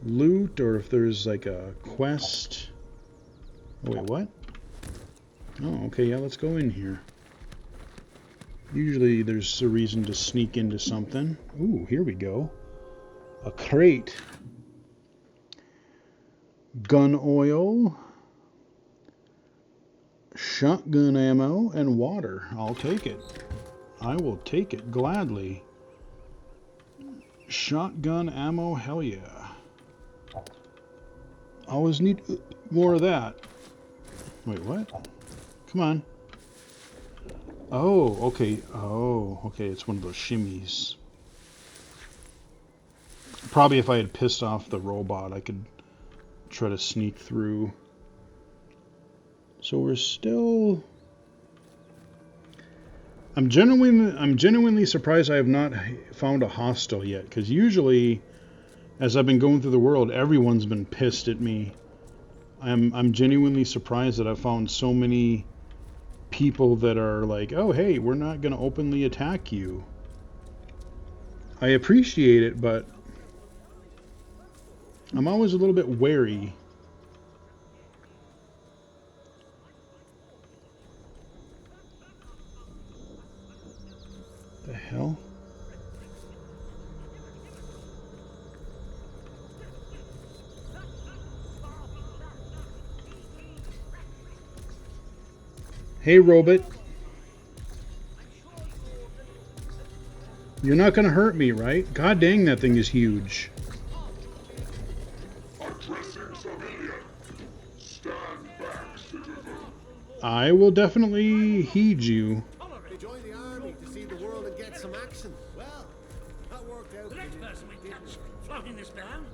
loot, or if there's like a quest. Oh, wait, what? Oh, okay, yeah, let's go in here. Usually there's a reason to sneak into something. Ooh, here we go. A crate. Gun oil. Shotgun ammo and water. I'll take it. I will take it gladly. Shotgun ammo, hell yeah. Always need more of that. Wait, what? Come on. Oh, okay. Oh, okay. It's one of those shimmies. Probably if I had pissed off the robot, I could try to sneak through. So we're still... I'm genuinely surprised I have not found a hostile yet, because usually, as I've been going through the world, everyone's been pissed at me. I'm genuinely surprised that I've found so many people that are like, oh hey, we're not going to openly attack you. I appreciate it, but I'm always a little bit wary. The hell? Hey, robot. You're not going to hurt me, right? God dang, that thing is huge. Addressing civilian. Stand I will definitely heed you. They joined the army to see the world and get some action. Well, that worked out. The next person we catch flouting this ban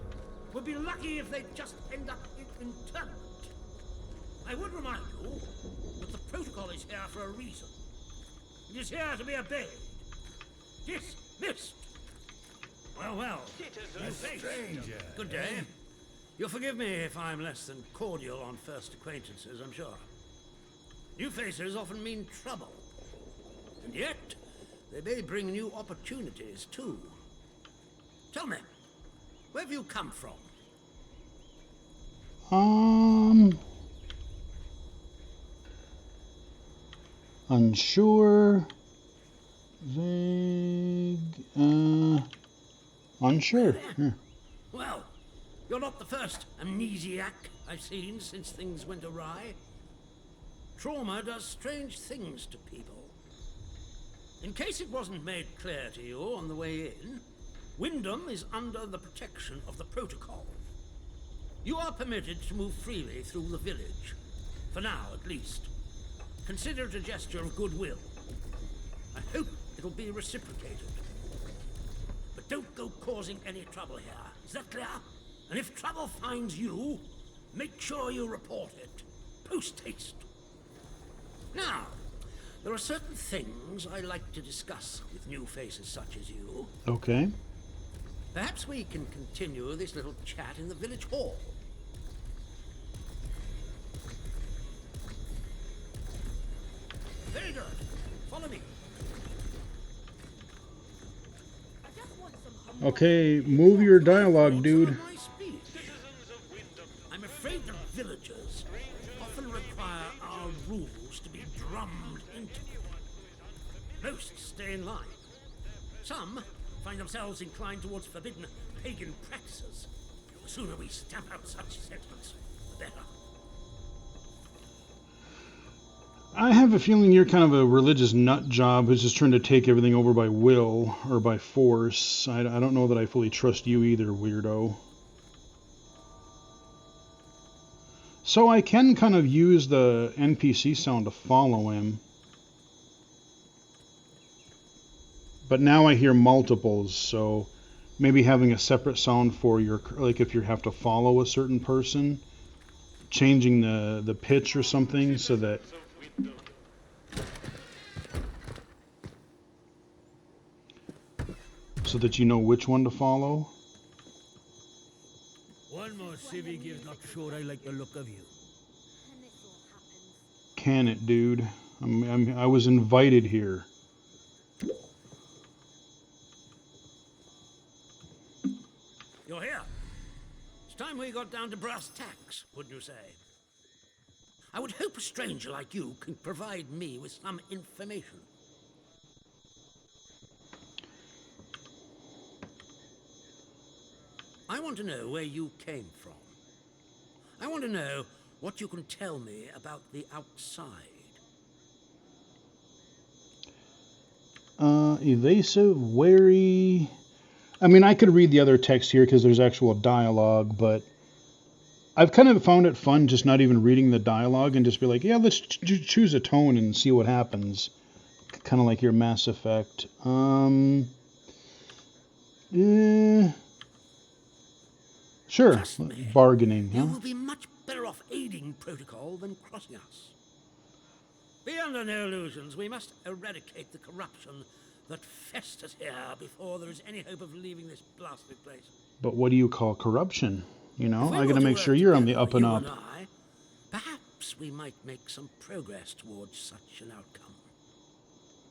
would be lucky if they just end up internment. I would remind you that the protocol is here for a reason. It is here to be obeyed. Dismissed. Well. You face. Good day. You'll forgive me if I'm less than cordial on first acquaintances, I'm sure. New faces often mean trouble. And yet, they may bring new opportunities, too. Tell me, where have you come from? Unsure. Vague. Unsure. Yeah. Well, you're not the first amnesiac I've seen since things went awry. Trauma does strange things to people. In case it wasn't made clear to you on the way in, Wyndham is under the protection of the protocol. You are permitted to move freely through the village. For now, at least. Consider it a gesture of goodwill. I hope it'll be reciprocated. But don't go causing any trouble here. Is that clear? And if trouble finds you, make sure you report it. Post haste. Now, there are certain things I like to discuss with new faces such as you. Okay. Perhaps we can continue this little chat in the village hall. Very good. Follow me. Okay, move your dialogue, dude. I'm afraid the villagers often require our rules to be drummed into. Most stay in line. Some find themselves inclined towards forbidden pagan practices. The sooner we stamp out such sentiments, the better. I have a feeling you're kind of a religious nut job who's just trying to take everything over by will or by force. I don't know that I fully trust you either, weirdo. So I can kind of use the NPC sound to follow him. But now I hear multiples, so maybe having a separate sound for your, like if you have to follow a certain person, changing the pitch or something so that you know which one to follow. One more civic is not sure I like the look of you. Can it, dude? I was invited here. You're here. It's time we got down to brass tacks, wouldn't you say? I would hope a stranger like you can provide me with some information. I want to know where you came from. I want to know what you can tell me about the outside. Evasive, wary. I mean, I could read the other text here because there's actual dialogue, but I've kind of found it fun just not even reading the dialogue and just be like, yeah, let's choose a tone and see what happens. Kind of like your Mass Effect. Sure, bargaining. You Huh? will be much better off aiding protocol than crossing us. Be under no illusions. We must eradicate the corruption that festers here before there is any hope of leaving this blasted place. But what do you call corruption? You know, If we I were gotta to make work sure you're on the together, up and you up. I, perhaps we might make some progress towards such an outcome.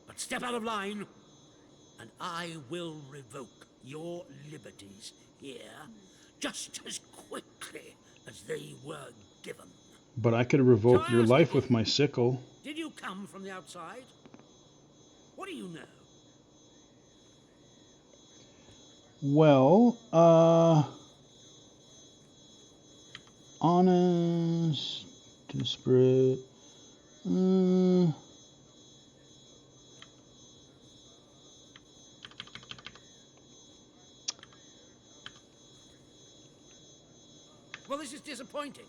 But step out of line, and I will revoke your liberties here just as quickly as they were given. But I could revoke So your ask life again. with my sickle. Did you come from the outside? What do you know? Well, honest, disparate. Well, this is disappointing.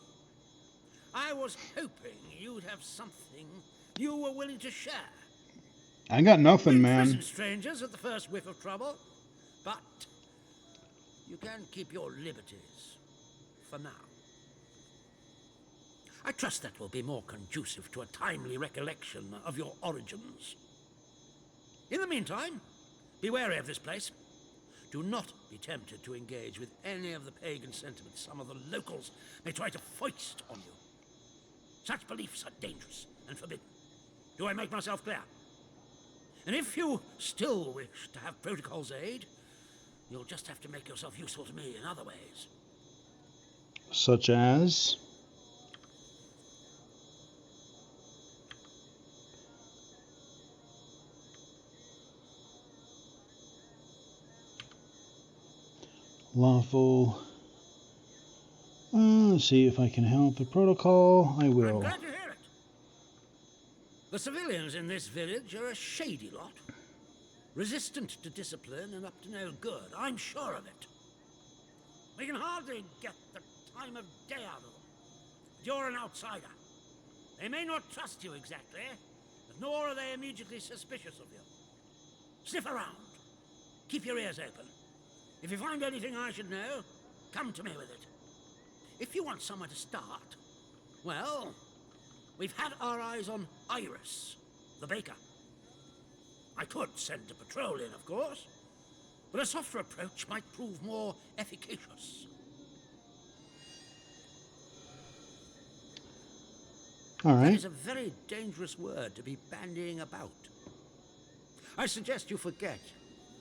I was hoping you'd have something you were willing to share. I got nothing, We man. imprison strangers at the first whiff of trouble, but you can keep your liberties for now. I trust that will be more conducive to a timely recollection of your origins. In the meantime, be wary of this place. Do not be tempted to engage with any of the pagan sentiments some of the locals may try to foist on you. Such beliefs are dangerous and forbidden. Do I make myself clear? And if you still wish to have protocol's aid, you'll just have to make yourself useful to me in other ways. Such as? Lawful. Let's see if I can help the protocol. I I'm will. glad to hear it. The civilians in this village are a shady lot. Resistant to discipline and up to no good. I'm sure of it. We can hardly get the time of day out of them. But you're an outsider. They may not trust you exactly, but nor are they immediately suspicious of you. Sniff around. Keep your ears open. If you find anything I should know, come to me with it. If you want somewhere to start, well, we've had our eyes on Iris, the baker. I could send a patrol in, of course, but a softer approach might prove more efficacious. All That right. is a very dangerous word to be bandying about. I suggest you forget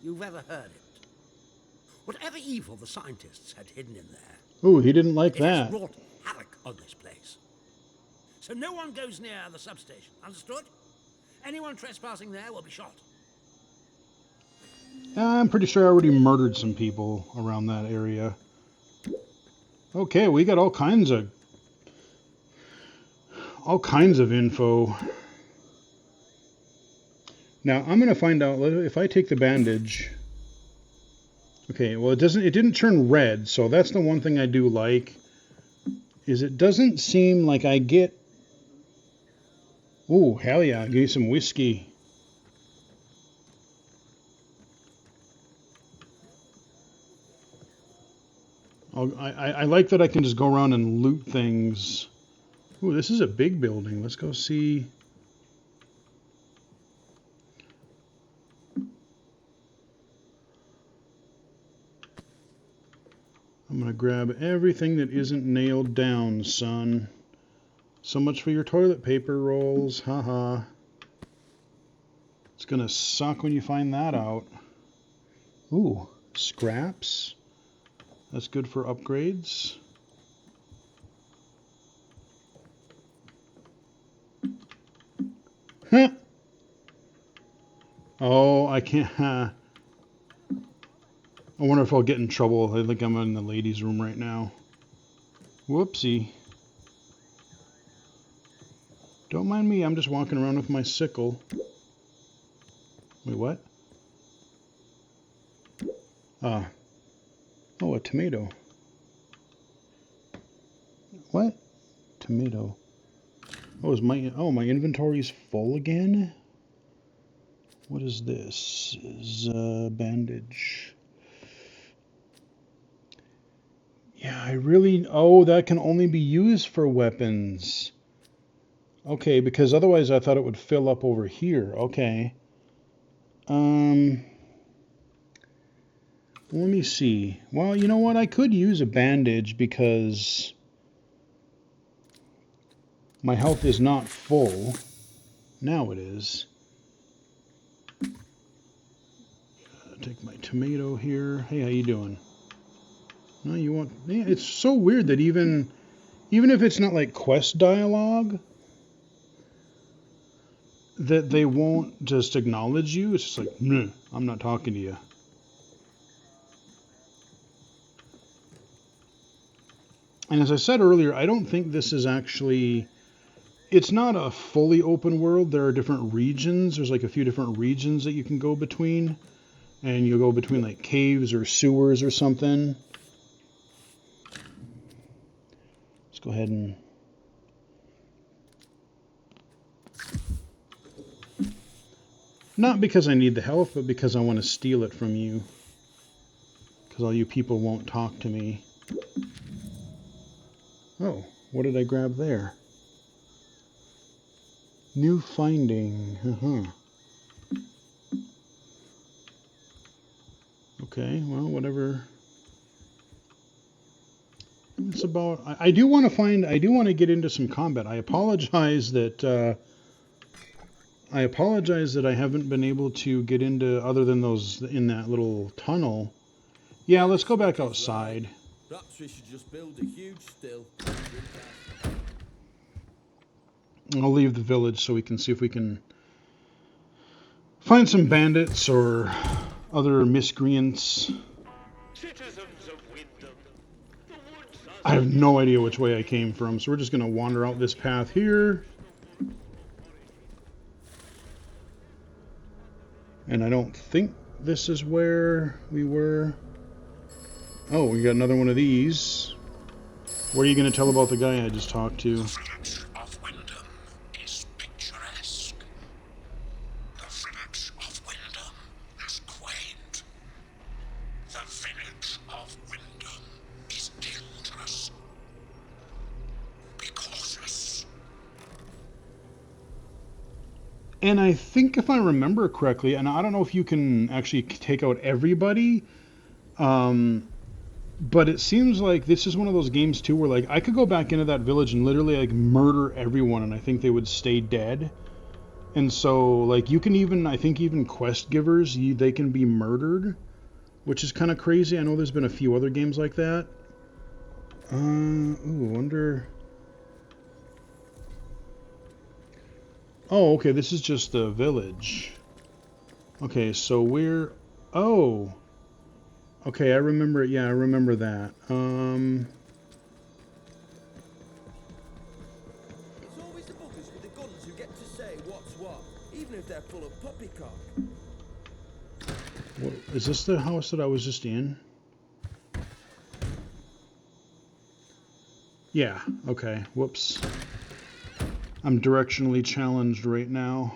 you've ever heard it. Whatever evil the scientists had hidden in there, Ooh, he didn't like it has that. wrought havoc on this place. So no one goes near the substation, understood? Anyone trespassing there will be shot. I'm pretty sure I already murdered some people around that area. Okay, we got all kinds of info. Now I'm gonna find out if I take the bandage. Okay, well it didn't turn red, so that's the one thing I do like. Is it doesn't seem like I get. Ooh, hell yeah! Give me some whiskey. I like that I can just go around and loot things. Ooh, this is a big building. Let's go see. I'm going to grab everything that isn't nailed down, son. So much for your toilet paper rolls. Haha. It's going to suck when you find that out. Ooh, scraps. That's good for upgrades. Huh. Oh, I can't. I wonder if I'll get in trouble. I think I'm in the ladies' room right now. Whoopsie. Don't mind me, I'm just walking around with my sickle. Wait, what? Oh, a tomato. What? Tomato. Oh, my inventory's full again? What is this? Is bandage. Yeah, that can only be used for weapons. Okay, because otherwise I thought it would fill up over here. Okay. Let me see. Well, you know what? I could use a bandage because my health is not full. Now it is. Take my tomato here. Hey, how you doing? No, you want? Yeah, it's so weird that even if it's not like quest dialogue, that they won't just acknowledge you. It's just like, nah, I'm not talking to you. And as I said earlier, I don't think this is actually. It's not a fully open world. There are different regions. There's like a few different regions that you can go between. And you'll go between like caves or sewers or something. Let's go ahead and Not because I need the health, but because I want to steal it from you. Because all you people won't talk to me. Oh, what did I grab there? New finding. Okay, well, whatever. It's about. I do want to find. I do want to get into some combat. I apologize that. I apologize that I haven't been able to get into other than those in that little tunnel. Yeah, let's go back outside. Perhaps we should just build a huge still. I'll leave the village so we can see if we can find some bandits or other miscreants. I have no idea which way I came from, so we're just going to wander out this path here. And I don't think this is where we were. Oh, we got another one of these. What are you going to tell about the guy I just talked to? The village of Wyndham is picturesque. The village of Wyndham is quaint. The village of Wyndham is dangerous. Be cautious. And I think if I remember correctly, and I don't know if you can actually take out everybody, but it seems like this is one of those games too where like I could go back into that village and literally like murder everyone and I think they would stay dead. And so like you can even, I think even quest givers, they can be murdered, which is kind of crazy. I know there's been a few other games like that. Ooh, wonder. Oh, okay, this is just the village. Okay, so we're... Oh! Okay, I remember... Yeah, I remember that. It's always the buggers with the guns who get to say what's what, even if they're full of poppycock. What, is this the house that I was just in? Yeah, okay. Whoops. I'm directionally challenged right now.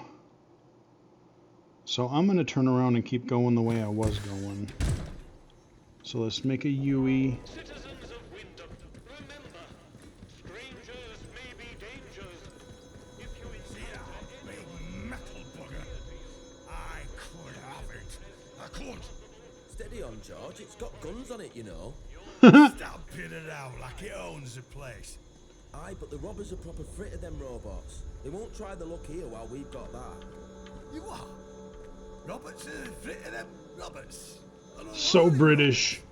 So I'm going to turn around and keep going the way I was going. So let's make a Yui. Citizens of Wyndham, remember, strangers may be dangers. If you encounter Big metal bugger. I could have it. I could. Steady on, George. It's got guns on it, you know. Stop pinning it out like it owns the place. Aye, but the robbers are proper frit of them robots. They won't try the luck here while we've got that. You what? Roberts is fit of them Roberts. I don't know So what they British. are.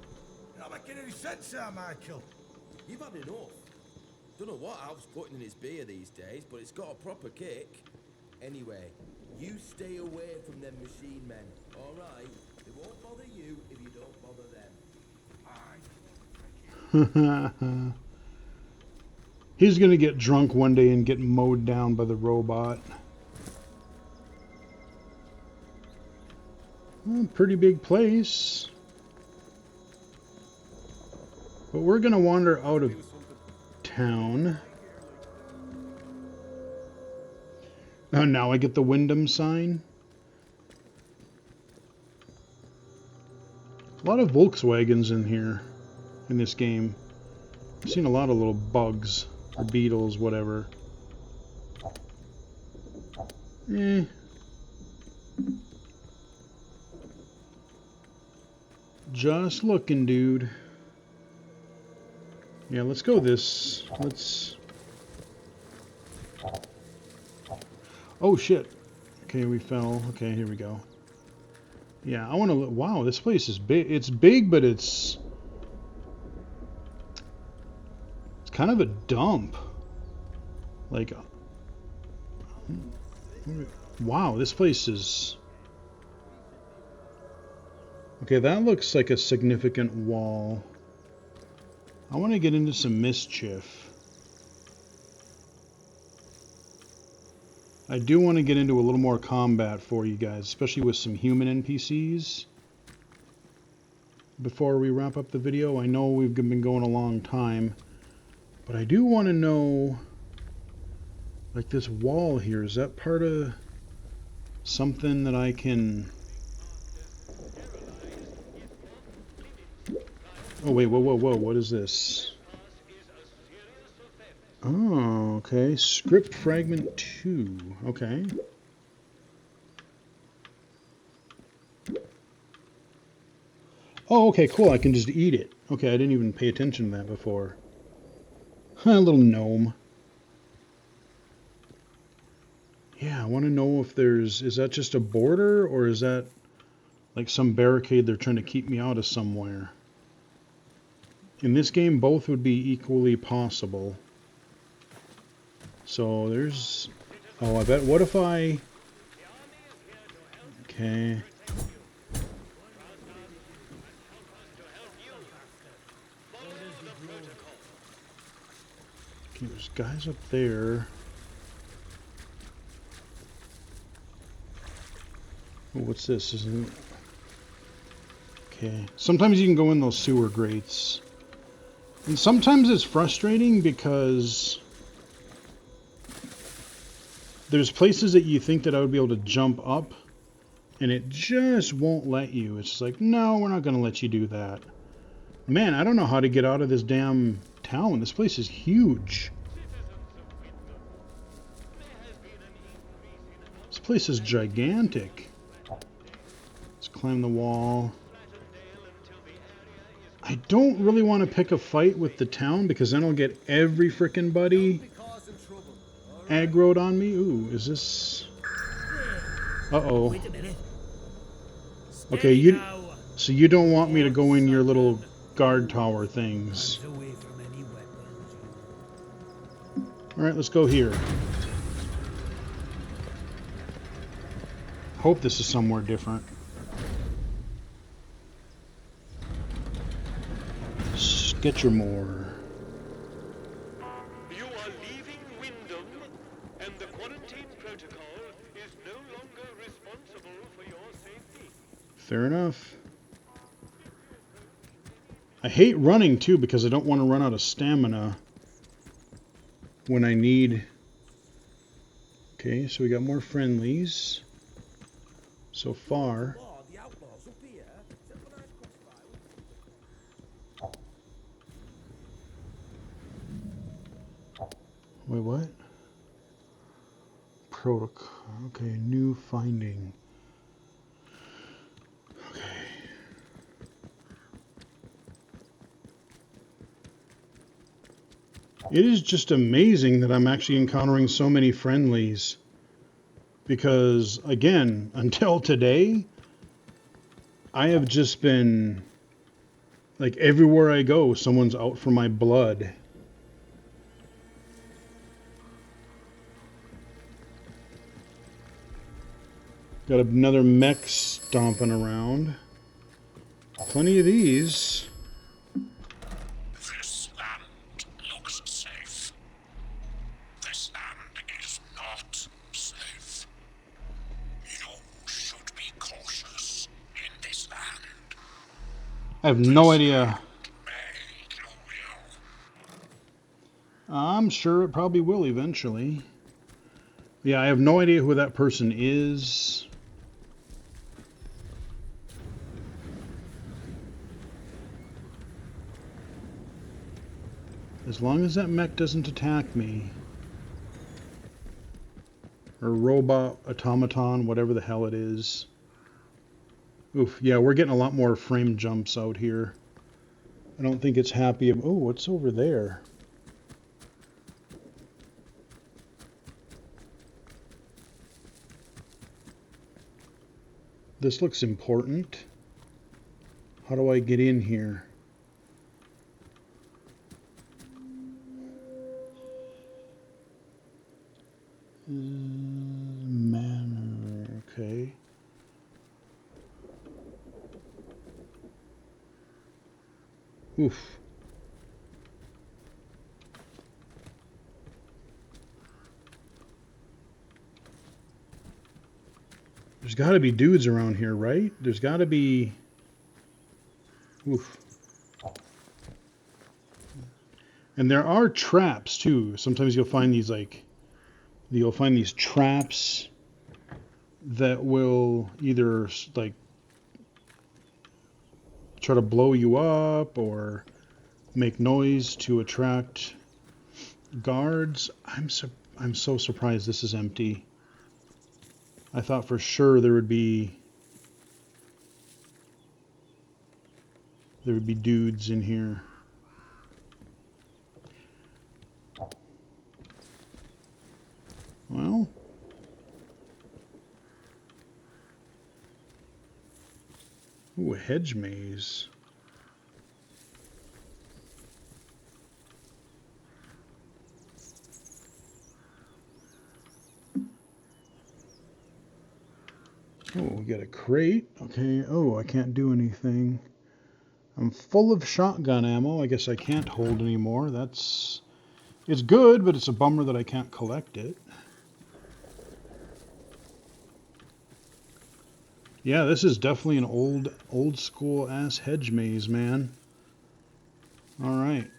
You're not making any sense there, Michael. You've had enough. Don't know what Alf's putting in his beer these days, but it's got a proper kick. Anyway, you stay away from them machine men, alright? They won't bother you if you don't bother them. He's going to get drunk one day and get mowed down by the robot. Well, pretty big place. But we're going to wander out of town. Oh, now I get the Wyndham sign. A lot of Volkswagens in here, in this game. I've seen a lot of little bugs, or beetles, whatever. Just looking, dude. Yeah, let's go this. Let's... Oh, shit. Okay, we fell. Okay, here we go. Yeah, I want to... Wow, this place is big. It's big, but it's kind of a dump. Like... Wow, this place is... Okay, that looks like a significant wall. I want to get into some mischief. I do want to get into a little more combat for you guys, especially with some human NPCs. Before we wrap up the video, I know we've been going a long time, but I do want to know Like this wall here, is that part of something that I can... Oh wait, whoa, whoa, whoa, what is this? Oh, okay. Script fragment 2. Okay. Oh, okay, cool. I can just eat it. Okay, I didn't even pay attention to that before. Huh, little gnome. Yeah, I want to know if there's... Is that just a border, or is that like some barricade they're trying to keep me out of somewhere? In this game, both would be equally possible. So there's... Oh, I bet... What if I... Okay. Okay, there's guys up there. Oh, what's this? Isn't it? Okay. Sometimes you can go in those sewer grates. And sometimes it's frustrating because there's places that you think that I would be able to jump up, and it just won't let you. It's just like, no, we're not going to let you do that. Man, I don't know how to get out of this damn town. This place is huge. This place is gigantic. Let's climb the wall. I don't really want to pick a fight with the town because then I'll get every frickin' buddy aggroed on me. Ooh, is this... Uh-oh. Wait a minute. Okay, Steady now. so you don't want me to go in your little guard tower things. Away from any weapons. Alright, let's go here. Hope this is somewhere different. Get your more. You are leaving Wyndham, and the quarantine protocol is no longer responsible for your safety. Fair enough. I hate running too because I don't want to run out of stamina when I need. Okay, so we got more friendlies so far. Oh, the outlaws up here. Is that what I crossed by? Wait, what? Protocol. Okay, new finding. Okay. It is just amazing that I'm actually encountering so many friendlies. Because, again, until today, I have just been... Like, everywhere I go, someone's out for my blood. Got another mech stomping around. Plenty of these. This land looks safe. This land is not safe. You should be cautious in this land. I have no idea. May kill you. I'm sure it probably will eventually. Yeah, I have no idea who that person is. As long as that mech doesn't attack me. Or robot, automaton, whatever the hell it is. Oof, yeah, we're getting a lot more frame jumps out here. I don't think it's happy. Oh, what's over there? This looks important. How do I get in here? Manor, okay. Oof. There's got to be dudes around here, right? There's got to be... Oof. And there are traps, too. Sometimes you'll find these, like, You'll find these traps that will either like try to blow you up or make noise to attract guards. I'm so surprised this is empty. I thought for sure there would be dudes in here. Well, ooh, a hedge maze. Oh, we got a crate. Okay. Oh, I can't do anything. I'm full of shotgun ammo. I guess I can't hold anymore. It's good, but it's a bummer that I can't collect it. Yeah, this is definitely an old school ass hedge maze, man. All right.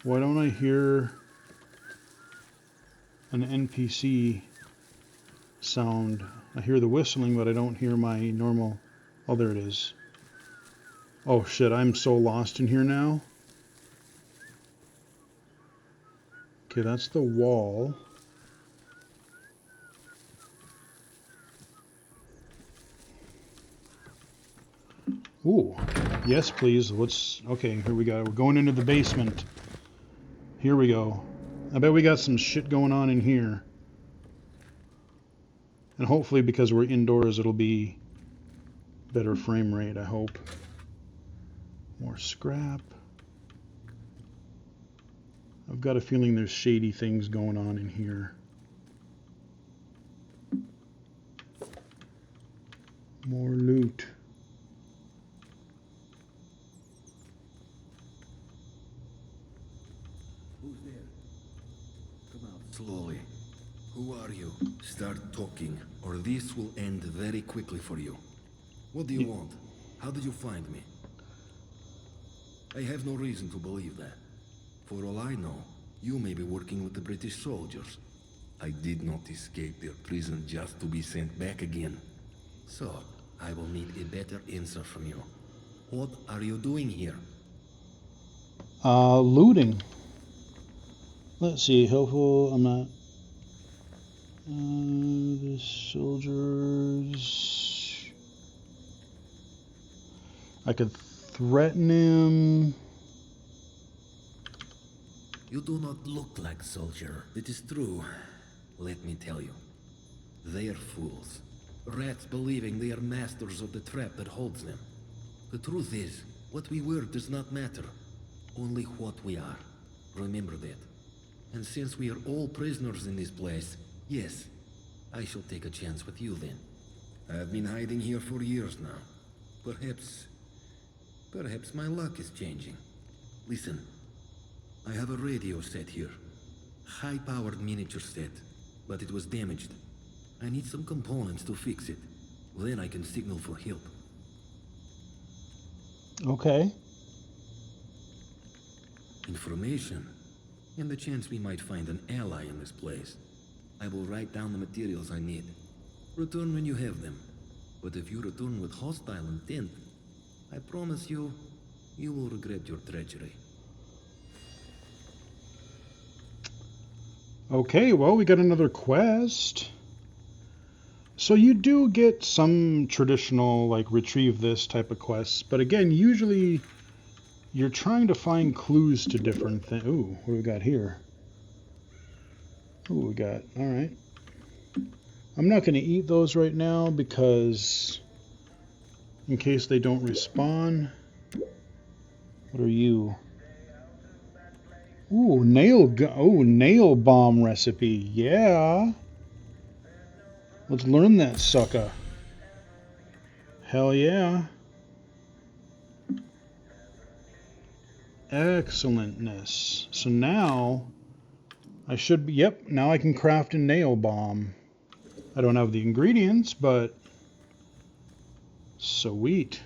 Why don't I hear an NPC sound? I hear the whistling, but I don't hear my normal... Oh, there it is. Oh shit, I'm so lost in here now. Okay, that's the wall. Ooh, yes please. Okay, here we go. We're going into the basement. Here we go. I bet we got some shit going on in here. And hopefully because we're indoors it'll be better frame rate, I hope. More scrap. I've got a feeling there's shady things going on in here. More loot. Who's there? Come out slowly. Who are you? Start talking, or this will end very quickly for you. What do you want? How did you find me? I have no reason to believe that. For all I know, you may be working with the British soldiers. I did not escape their prison just to be sent back again. So, I will need a better answer from you. What are you doing here? Looting. Let's see, helpful, I'm not... the soldiers... I could threaten him. You do not look like soldier. It is true. Let me tell you. They are fools. Rats believing they are masters of the trap that holds them. The truth is, what we were does not matter. Only what we are. Remember that. And since we are all prisoners in this place, yes, I shall take a chance with you then. I have been hiding here for years now. Perhaps my luck is changing. Listen, I have a radio set here. High-powered miniature set, but it was damaged. I need some components to fix it. Then I can signal for help. Okay. Information, and the chance we might find an ally in this place. I will write down the materials I need. Return when you have them. But if you return with hostile intent, I promise you, you will regret your treachery. Okay, well, we got another quest. So you do get some traditional, like, retrieve this type of quests. But again, usually you're trying to find clues to different things. Ooh, what do we got here? Ooh, we got, all right. I'm not going to eat those right now because in case they don't respawn. What are you? Ooh, nail bomb recipe. Yeah. Let's learn that sucker. Hell yeah. Excellentness. So now I should be, yep, now I can craft a nail bomb. I don't have the ingredients, but sweet.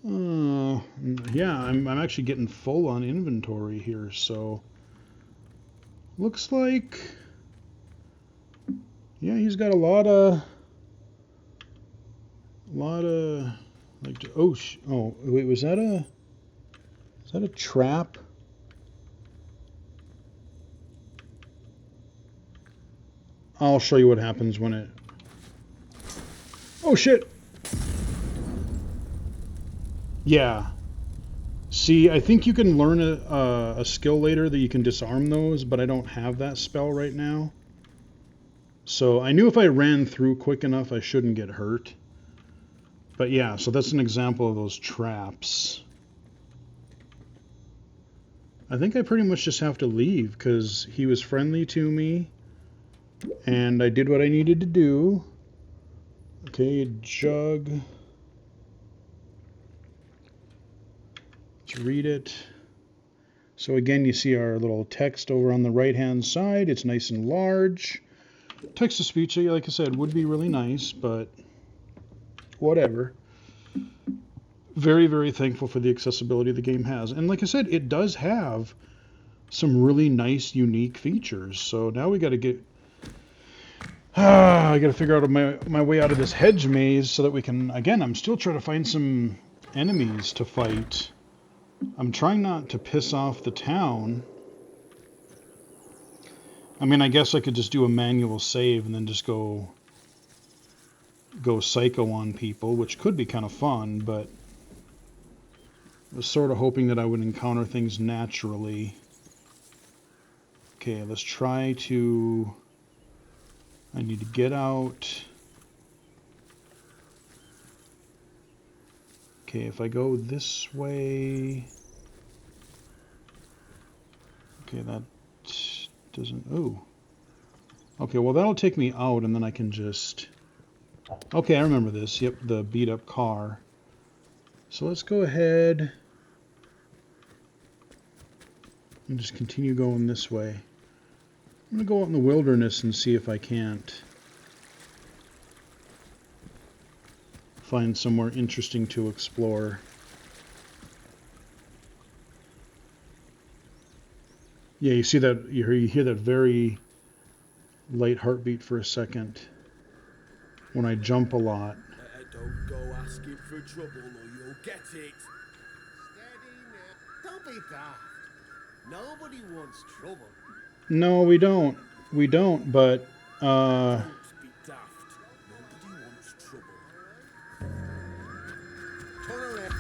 Yeah, I'm actually getting full on inventory here, so looks like, yeah, he's got a lot of like, oh wait, is that a trap? I'll show you what happens when it, oh shit. Yeah. See, I think you can learn a skill later that you can disarm those, but I don't have that spell right now. So I knew if I ran through quick enough, I shouldn't get hurt. But yeah, so that's an example of those traps. I think I pretty much just have to leave because he was friendly to me and I did what I needed to do. Okay, jug. Let's read it. So again, you see our little text over on the right hand side. It's nice and large. Text to speech, like I said, would be really nice, but whatever. Very, very thankful for the accessibility the game has. And like I said, it does have some really nice, unique features. So now we got to get... I got to figure out my way out of this hedge maze so that we can... Again, I'm still trying to find some enemies to fight. I'm trying not to piss off the town. I mean, I guess I could just do a manual save and then just go psycho on people, which could be kind of fun, but I was sort of hoping that I would encounter things naturally. Okay, let's try to... I need to get out. Okay, if I go this way... Okay, that doesn't... Oh. Okay, well that'll take me out and then I can just... Okay, I remember this. Yep, the beat up car. So let's go ahead and just continue going this way. I'm going to go out in the wilderness and see if I can't find somewhere interesting to explore. Yeah, you see that, you hear that very light heartbeat for a second when I jump a lot. Don't go asking for trouble or you'll get it. Steady now. Don't be daft. Nobody wants trouble. No, we don't. We don't, but Don't be daft. Nobody wants trouble. Turn around.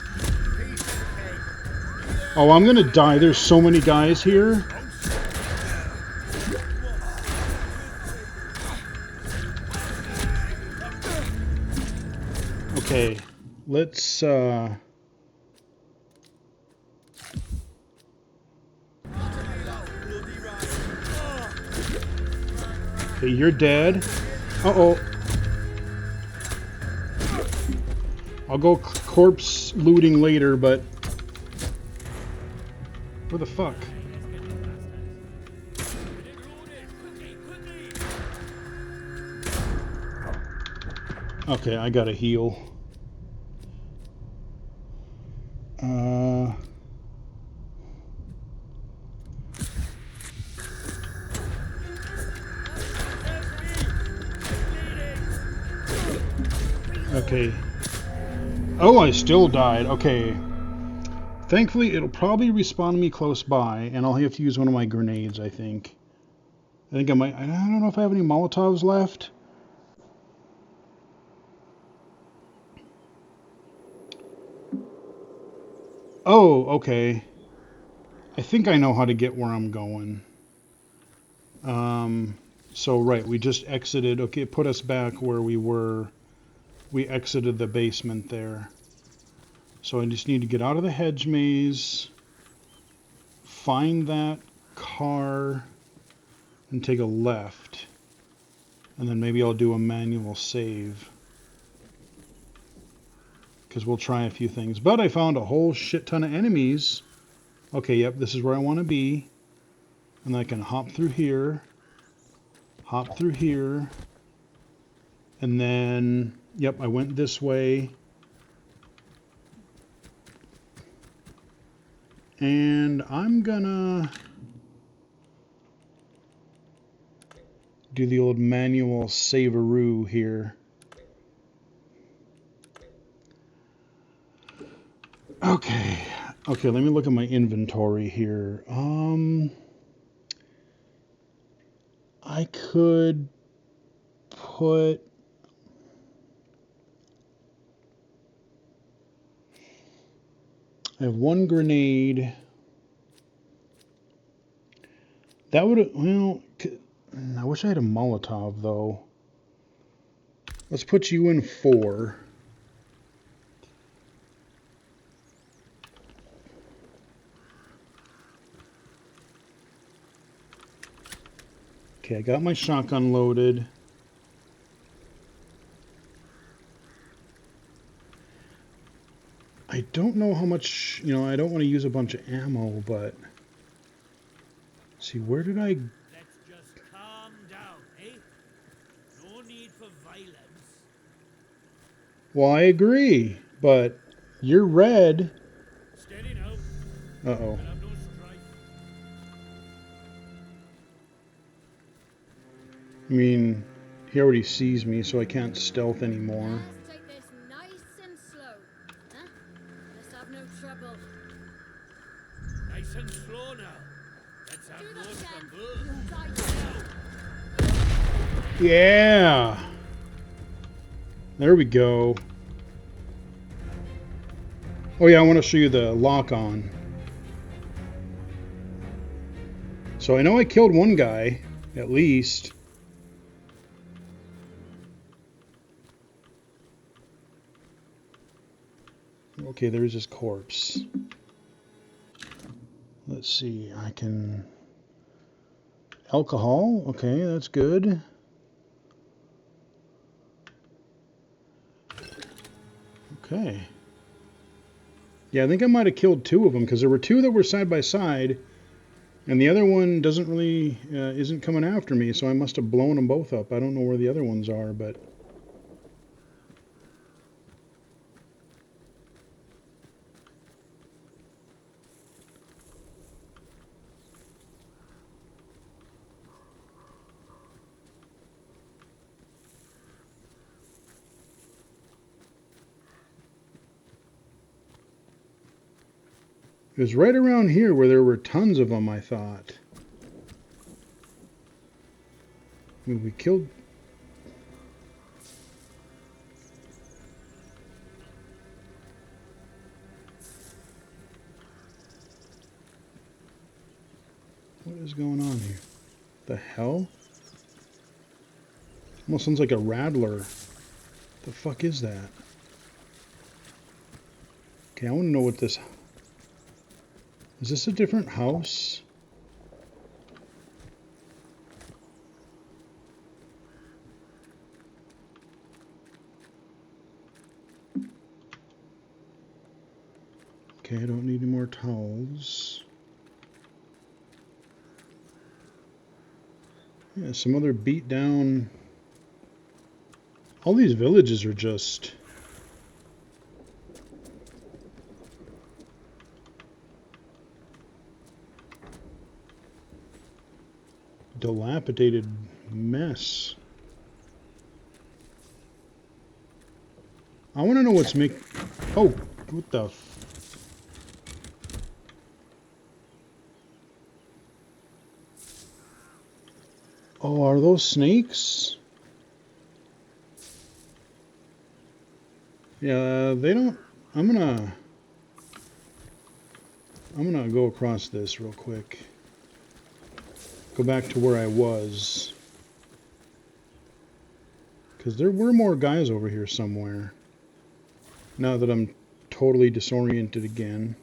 Piece of cake. oh, I'm gonna die. There's so many guys here. Okay, let's okay, you're dead. Uh-oh. I'll go corpse looting later, but where the fuck? Okay, I gotta heal. Okay. Oh, I still died. Okay. Thankfully, it'll probably respawn me close by, and I'll have to use one of my grenades, I think. I think I might... I don't know if I have any Molotovs left. Oh, okay. I think I know how to get where I'm going. So, right, we just exited. Okay, it put us back where we were. We exited the basement there. So I just need to get out of the hedge maze, find that car, and take a left. And then maybe I'll do a manual save. Because we'll try a few things. But I found a whole shit ton of enemies. Okay, yep, this is where I want to be. And I can hop through here. Hop through here. And then, yep, I went this way. And I'm gonna do the old manual save-a-roo here. Okay. Okay, let me look at my inventory here. I could put... I have one grenade. That would... Well, I wish I had a Molotov, though. Let's put you in 4. Okay, I got my shotgun loaded. I don't know how much, you know, I don't want to use a bunch of ammo, but... See, where did I... Let's just calm down, eh? No need for violence. Well, I agree, but you're red. Steady now. Uh-oh. We'll have no strife. I mean, he already sees me, so I can't stealth anymore. Let's take this nice and slow. Huh? Let's have no trouble. Nice and slow now. Let's have Do no that trouble. again. You'll die. Yeah! There we go. Oh yeah, I want to show you the lock-on. So I know I killed one guy, at least. Okay, there's his corpse. Let's see, I can... Alcohol, okay, that's good. Okay. Yeah, I think I might have killed 2 of them, because there were 2 that were side by side, and the other one doesn't really, isn't coming after me, so I must have blown them both up. I don't know where the other ones are, but... It was right around here where there were tons of them, I thought. We killed... What is going on here? The hell? Almost sounds like a rattler. The fuck is that? Okay, I want to know what this... Is this a different house? Okay, I don't need any more towels. Yeah, some other beat down... All these villages are just... dilapidated mess. I want to know what's Oh, what the... Oh, are those snakes? Yeah, they don't... I'm gonna go across this real quick. Go back to where I was. Because there were more guys over here somewhere. Now that I'm totally disoriented again.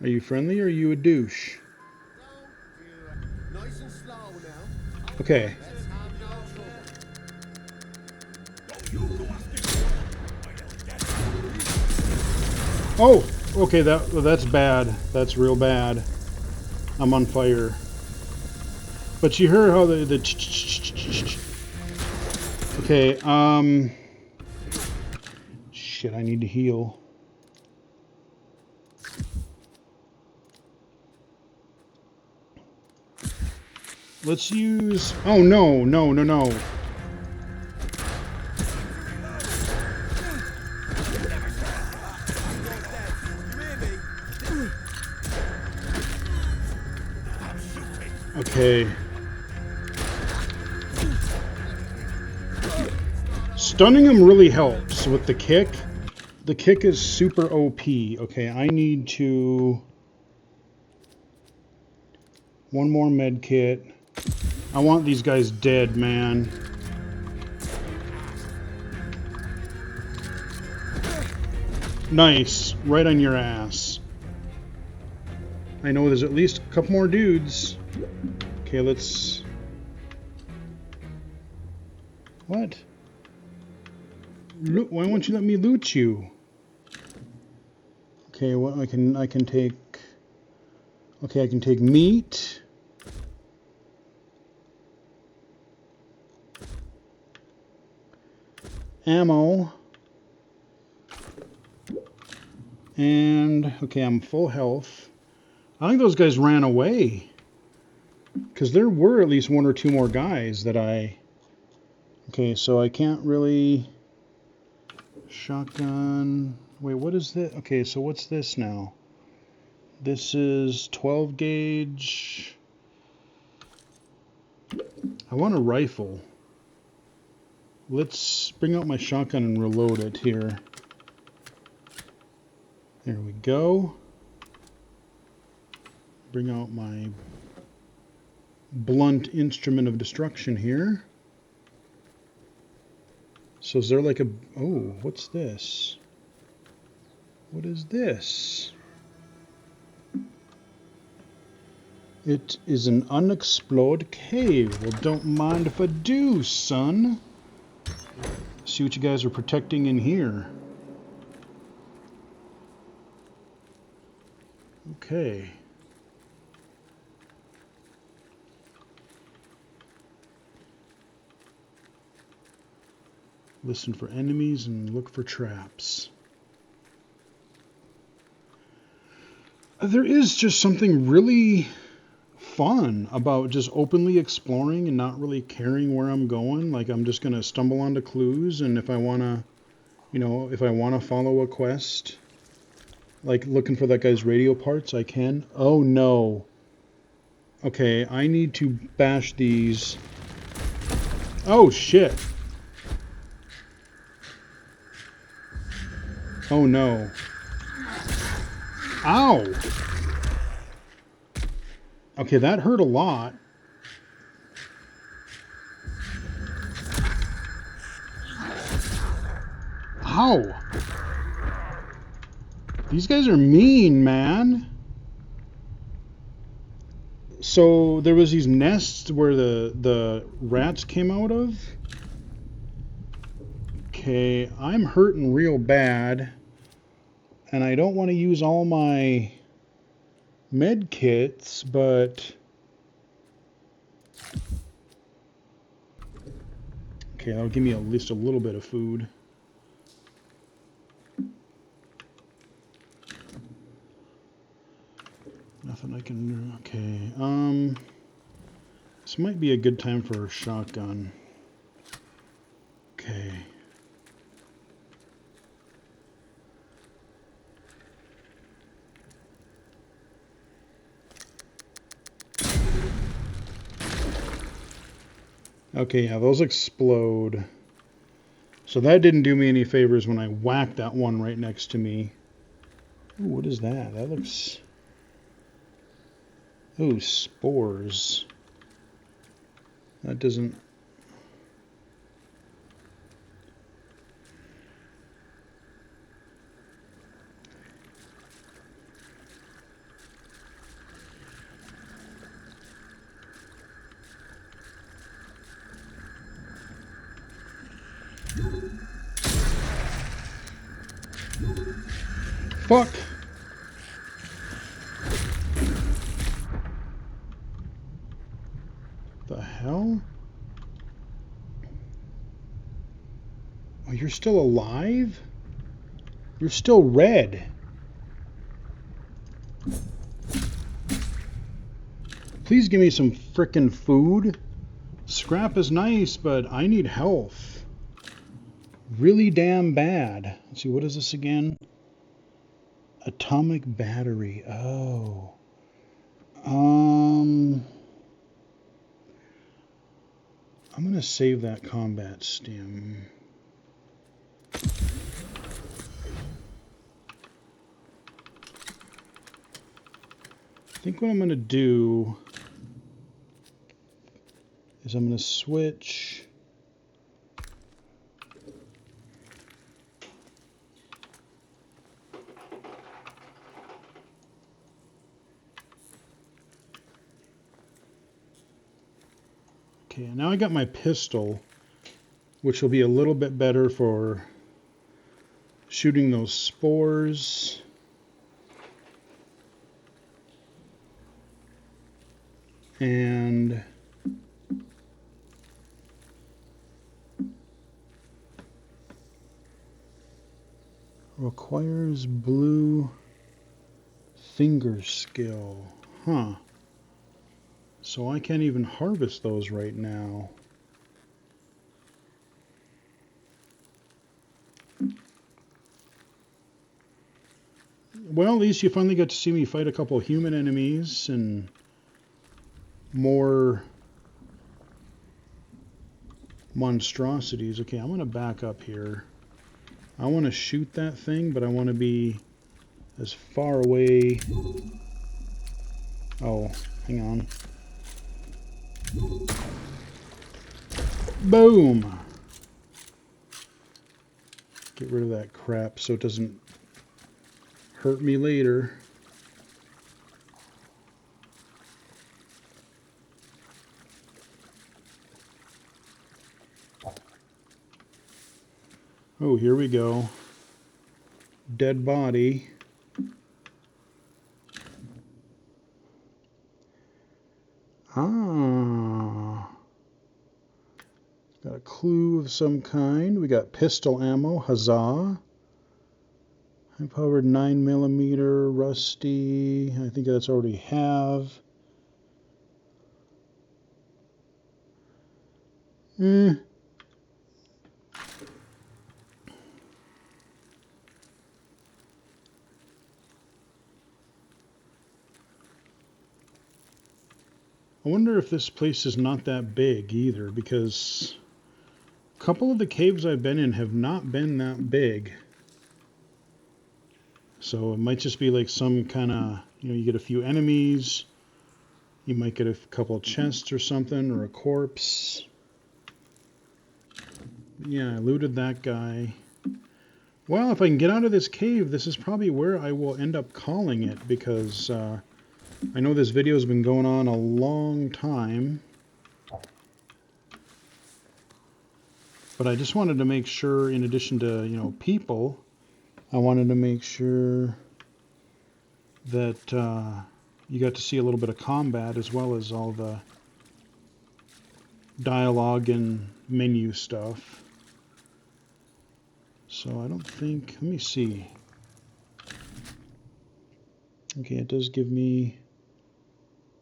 Are you friendly or are you a douche? Nice and slow now. Okay. Let's have no trouble. Oh, okay, that's bad. That's real bad. I'm on fire. But you heard how the okay, shit, I need to heal. Let's use, oh no, no, no, no. Okay. Stunning him really helps with the kick. The kick is super OP. Okay, I need to... One more med kit. I want these guys dead, man. Nice. Right on your ass. I know there's at least a couple more dudes. Okay, let's... What? Why won't you let me loot you? Okay, well, I can take... Okay, I can take meat. Ammo. And, okay, I'm full health. I think those guys ran away. Because there were at least one or two more guys that I... Okay, so I can't really... Shotgun... Wait, what is this? Okay, so what's this now? This is 12 gauge. I want a rifle. Let's bring out my shotgun and reload it here. There we go. Bring out my blunt instrument of destruction here. So is there like a... Oh, what's this? What is this? It is an unexplored cave. Well, don't mind if I do, son. See what you guys are protecting in here. Okay. Listen for enemies and look for traps. There is just something really fun about just openly exploring and not really caring where I'm going. Like, I'm just going to stumble onto clues, and if I want to, you know, if I want to follow a quest, like looking for that guy's radio parts, I can. Oh no. Okay, I need to bash these. Oh shit. Oh no. Ow! Okay, that hurt a lot. Ow! These guys are mean, man. So there was these nests where the rats came out of. Okay, I'm hurting real bad. And I don't want to use all my med kits, but... Okay, that'll give me at least a little bit of food. Nothing I can do. Okay, this might be a good time for a shotgun. Okay. Okay, yeah, those explode. So that didn't do me any favors when I whacked that one right next to me. Ooh, what is that? That looks... Ooh, spores. That doesn't... Fuck! hell? Oh, you're still alive? You're still red. Please give me some frickin' food. Scrap is nice, but I need health. Really damn bad. Let's see, what is this again? Atomic battery. Oh. I'm gonna save that combat stim. I think what I'm gonna do is I'm gonna switch. Okay, now I got my pistol, which will be a little bit better for shooting those spores. And requires blue finger skill. Huh. So I can't even harvest those right now. Well, at least you finally got to see me fight a couple human enemies and more monstrosities. Okay, I'm going to back up here. I want to shoot that thing, but I want to be as far away. Oh, hang on. Boom! Get rid of that crap so it doesn't hurt me later. Oh, here we go. Dead body. Ah. Got a clue of some kind. We got pistol ammo. Huzzah. High-powered 9mm, rusty. I think that's already have. I wonder if this place is not that big either, because a couple of the caves I've been in have not been that big. So it might just be like some kind of, you get a few enemies, you might get a couple of chests or something, or a corpse. Yeah, I looted that guy. Well, if I can get out of this cave, this is probably where I will end up calling it, because I know this video has been going on a long time. But I just wanted to make sure, in addition to, people, I wanted to make sure that you got to see a little bit of combat as well as all the dialogue and menu stuff. So I don't think, let me see. Okay, it does give me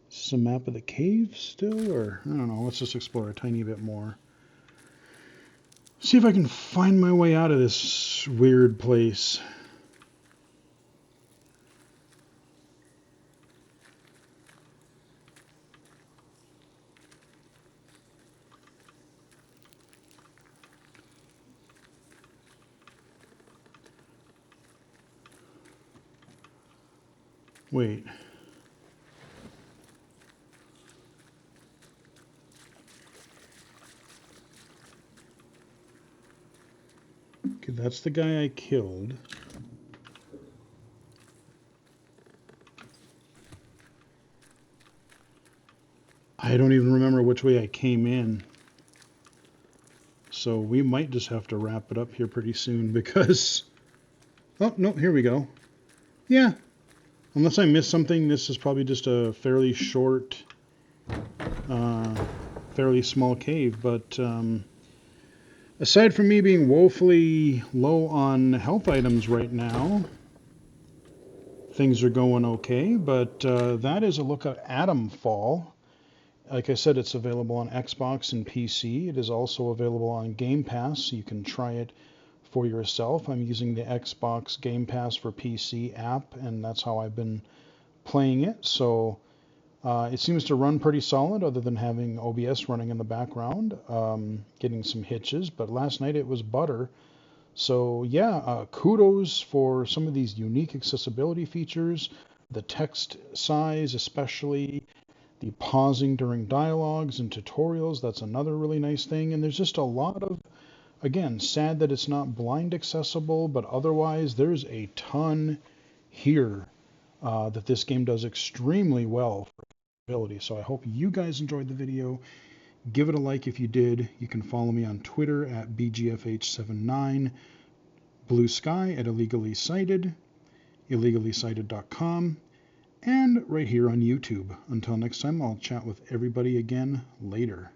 some map of the cave still, or I don't know, let's just explore a tiny bit more. See if I can find my way out of this weird place. Wait. Okay, that's the guy I killed. I don't even remember which way I came in. So we might just have to wrap it up here pretty soon because... Oh, no, here we go. Yeah. Unless I missed something, this is probably just a fairly short fairly small cave. But aside from me being woefully low on health items right now, things are going okay. But that is a look at Atomfall. Like I said, it's available on Xbox and PC. It is also available on Game Pass, so you can try it for yourself. I'm using the Xbox Game Pass for PC app, and that's how I've been playing it. So it seems to run pretty solid, other than having OBS running in the background, getting some hitches. But last night it was butter. So yeah, kudos for some of these unique accessibility features, the text size especially, the pausing during dialogues and tutorials. That's another really nice thing. And there's just a lot of, again, sad that it's not blind accessible, but otherwise there's a ton here that this game does extremely well for accessibility. So I hope you guys enjoyed the video. Give it a like if you did. You can follow me on Twitter at BGFH79, Blue Sky at Illegally Cited, illegallicited.com, and right here on YouTube. Until next time, I'll chat with everybody again later.